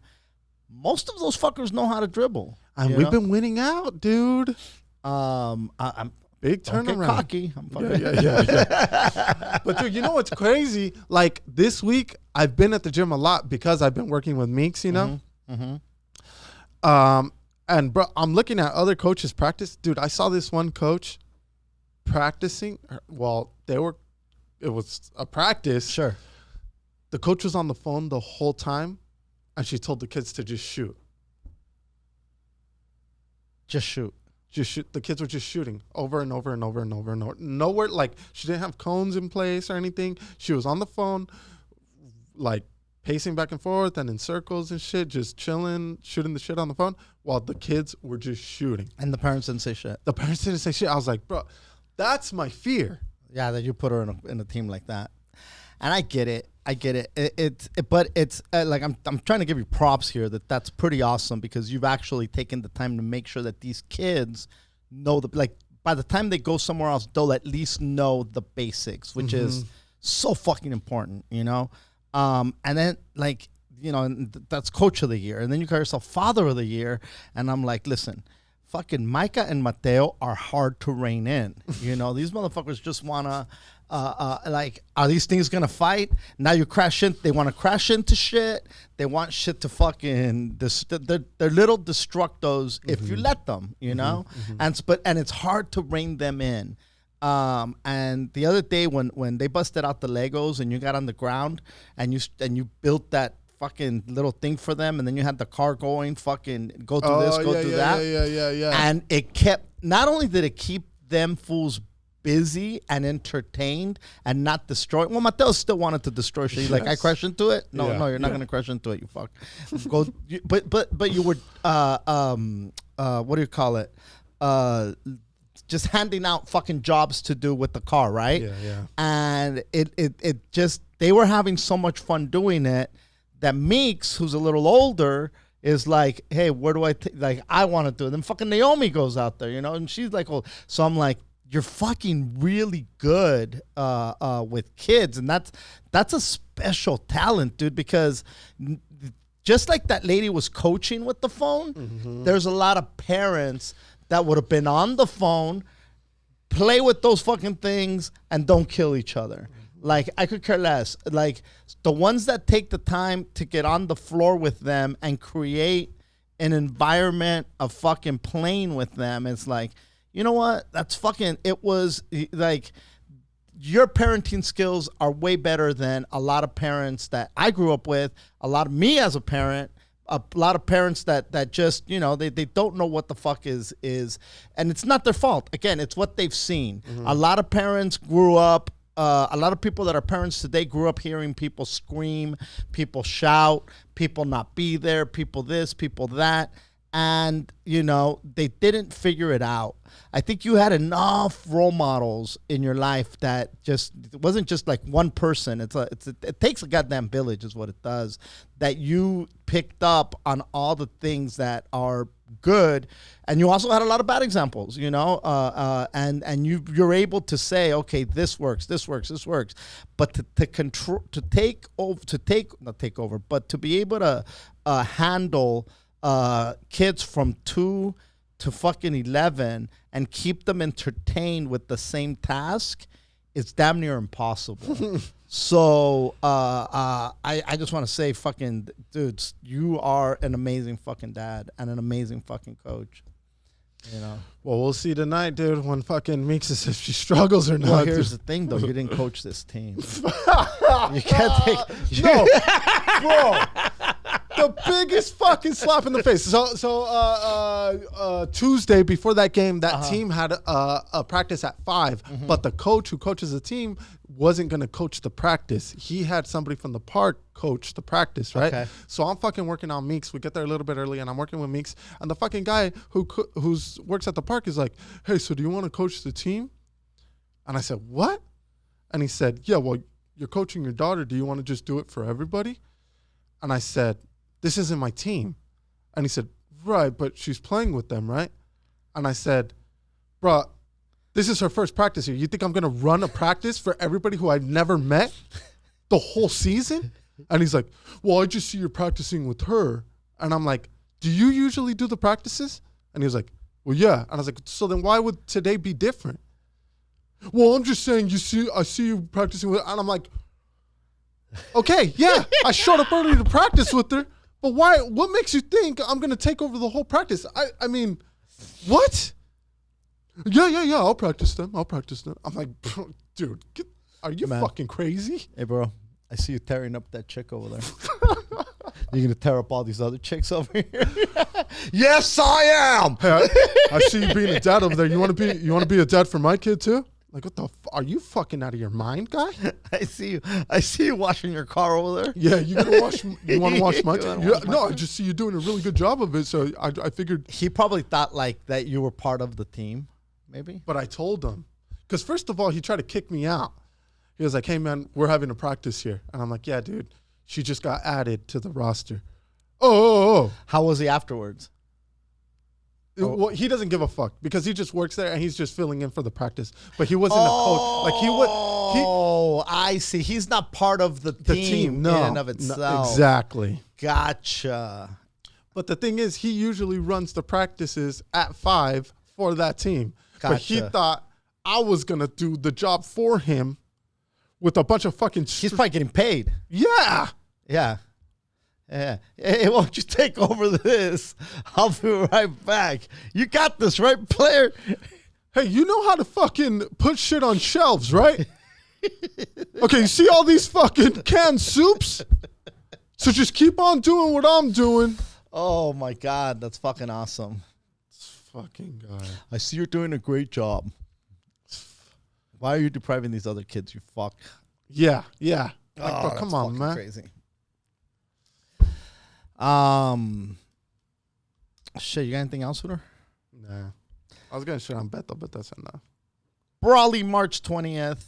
Most of those fuckers know how to dribble. And we've been winning out, dude. I'm big turnaround. Cocky. Yeah. But dude, you know what's crazy? Like this week, I've been at the gym a lot because I've been working with Meeks, you know? And bro, I'm looking at other coaches practice. Dude, I saw this one coach practicing. Well, it was a practice. Sure. The coach was on the phone the whole time. And she told the kids to just shoot. Just shoot. Just shoot. The kids were just shooting over and over and over and over and over. Nowhere, like, she didn't have cones in place or anything. She was on the phone, like, pacing back and forth and in circles and shit, just chilling, shooting the shit on the phone while the kids were just shooting. And the parents didn't say shit. The parents didn't say shit. I was like, bro, that's my fear. Yeah, that you put her in a team like that. And I get it. But it's like I'm trying to give you props here. That's pretty awesome because you've actually taken the time to make sure that these kids know by the time they go somewhere else, they'll at least know the basics, which is so fucking important, you know. And then like you know, that's coach of the year, and then you call yourself father of the year, and I'm like, listen. Fucking Micah and Mateo are hard to rein in. You know, these motherfuckers just wanna are these things gonna fight? Now you crash in. They want to crash into shit. They want shit to fucking. They're little destructos if you let them. You know, and it's hard to rein them in. And the other day when they busted out the Legos and you got on the ground and you built that fucking little thing for them, and then you had the car going, fucking go do this, go do that. Yeah. And it kept, not only did it keep them fools busy and entertained and not destroy. Well, Mateo still wanted to destroy shit. He's like, I crash into it? No, you're not gonna crash into it, you fuck. But you were what do you call it? Just handing out fucking jobs to do with the car, right? Yeah. And it just, they were having so much fun doing it that Meeks, who's a little older, is like, hey, where do I want to do it? Then fucking Naomi goes out there, you know, and she's like, oh, so I'm like, you're fucking really good with kids, and that's a special talent, dude, because just like that lady was coaching with the phone, there's a lot of parents that would have been on the phone, play with those fucking things, and don't kill each other. Like, I could care less. Like, the ones that take the time to get on the floor with them and create an environment of fucking playing with them, it's like, you know what? That's fucking, it was like, your parenting skills are way better than a lot of parents that I grew up with, a lot of me as a parent, a lot of parents that just, you know, they don't know what the fuck is, and it's not their fault. Again, it's what they've seen. A lot of parents grew up, a lot of people that are parents today grew up hearing people scream, people shout, people not be there, people this, people that. And, you know, they didn't figure it out. I think you had enough role models in your life that just, it wasn't just like one person. It takes a goddamn village is what it does, that you picked up on all the things that are good. And you also had a lot of bad examples, you know, and you're able to say, okay, this works. But to be able to handle kids from 2 to fucking 11 and keep them entertained with the same task, it's damn near impossible. So I just want to say, fucking dudes, you are an amazing fucking dad and an amazing fucking coach. You know. Well, we'll see tonight, dude, when fucking Meeks is if she struggles or not. Well, here's the thing, though. You didn't coach this team. You can't take... No, bro. The biggest fucking slap in the face. So Tuesday before that game, that team had a practice at 5, but the coach who coaches the team wasn't going to coach the practice. He had somebody from the park coach the practice, right? Okay. So I'm fucking working on Meeks. We get there a little bit early, and I'm working with Meeks. And the fucking guy who works at the park is like, hey, so do you want to coach the team? And I said, what? And he said, yeah, well, you're coaching your daughter. Do you want to just do it for everybody? And I said, this isn't my team. And he said, right, but she's playing with them, right? And I said, bro, this is her first practice here. You think I'm going to run a practice for everybody who I've never met the whole season? And he's like, well, I just see you're practicing with her. And I'm like, do you usually do the practices? And he was like, well, yeah. And I was like, so then why would today be different? Well, I'm just saying, I see you practicing with her. And I'm like, okay, yeah, I showed up early to practice with her. But why? What makes you think I'm going to take over the whole practice? I mean, what? Yeah, I'll practice them. I'm like, bro, dude, are you fucking crazy? Hey, bro, I see you tearing up that chick over there. You're going to tear up all these other chicks over here? Yes, I am. Hey, I see you being a dad over there. You want to be a dad for my kid too? Like, what the are you fucking out of your mind, guy? I see you washing your car over there. Yeah, you want to wash my car? No, I just see you doing a really good job of it, so I figured. He probably thought like that you were part of the team. Maybe. But I told him. Because first of all, he tried to kick me out. He was like, hey, man, we're having a practice here. And I'm like, yeah, dude, she just got added to the roster. Oh. How was he afterwards? Well, he doesn't give a fuck because he just works there and he's just filling in for the practice. But he wasn't a coach. Like I see. He's not part of the team no, in and of itself. Exactly. Gotcha. But the thing is, he usually runs the practices at 5 for that team. Gotcha. But he thought I was going to do the job for him with a bunch of fucking... He's probably getting paid. Yeah. Yeah. Yeah. Hey, why don't you take over this? I'll be right back. You got this, right, player? Hey, you know how to fucking put shit on shelves, right? Okay, you see all these fucking canned soups? So just keep on doing what I'm doing. Oh, my God. That's fucking awesome. Fucking guy. I see you're doing a great job. Why are you depriving these other kids, you fuck? Yeah. Like, bro, come on, man. Crazy. Shit, you got anything else, Hooter? Nah. I was gonna shit on Beto, but that's enough. Brawley, March 20th.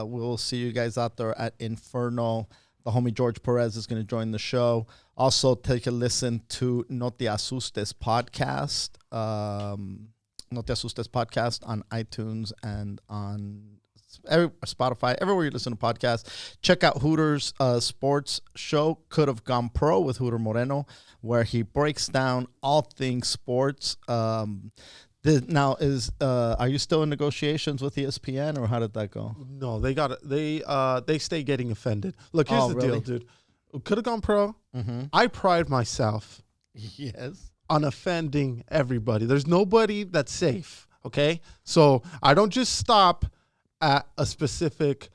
We'll see you guys out there at Inferno. The homie George Perez is going to join the show. Also, take a listen to No Te Asustes podcast. No Te Asustes podcast on iTunes and on Spotify, everywhere you listen to podcasts. Check out Hooter's sports show, Could Have Gone Pro with Hooter Moreno, where he breaks down all things sports. Now, are you still in negotiations with ESPN, or how did that go? No, they stay getting offended. Look, here's the deal, dude. Could have gone pro. Mm-hmm. I pride myself, on offending everybody. There's nobody that's safe. Okay, so I don't just stop at a specific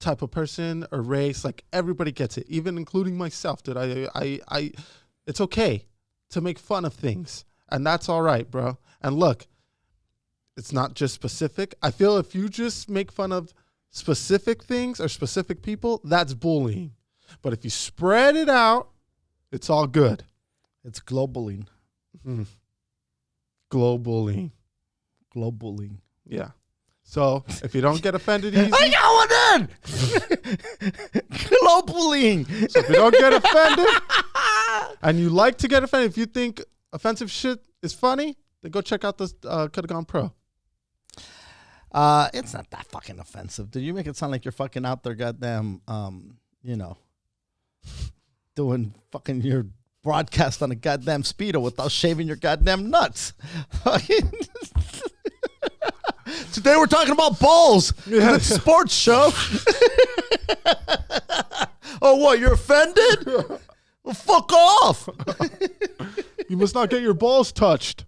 type of person or race. Like, everybody gets it, even including myself, dude. I it's okay to make fun of things, and that's all right, bro. And look, it's not just specific. I feel if you just make fun of specific things or specific people, that's bullying. But if you spread it out, it's all good. It's globally. Mm. Globally. Yeah. So if you don't get offended easy. I got one in! Globally. So if you don't get offended and you like to get offended, if you think offensive shit is funny, then go check out this Could Have Gone Pro. It's not that fucking offensive. Did you make it sound like you're fucking out there goddamn, doing fucking your broadcast on a goddamn speedo without shaving your goddamn nuts? Today we're talking about balls. Yeah. It's a sports show. Oh, what? You're offended? Well, fuck off. You must not get your balls touched.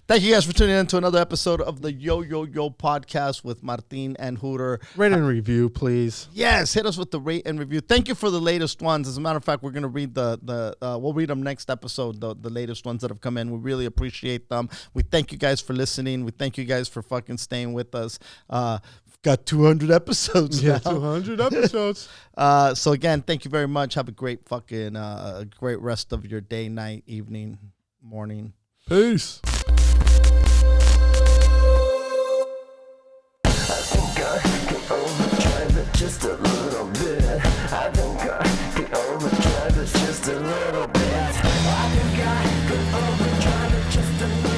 Thank you guys for tuning in to another episode of the YoYoYo podcast with Martin and Hooter. Rate and review, please. Yes, hit us with the rate and review. Thank you for the latest ones. As a matter of fact, we're gonna read we'll read them next episode. The latest ones that have come in. We really appreciate them. We thank you guys for listening. We thank you guys for fucking staying with us. Got 200 episodes now. 200 episodes. So again, thank you very much. Have a great fucking great rest of your day, night, evening, morning. Peace. Just a little bit. I think I could overdrive it just a little bit. I think I could overdrive it just a little bit.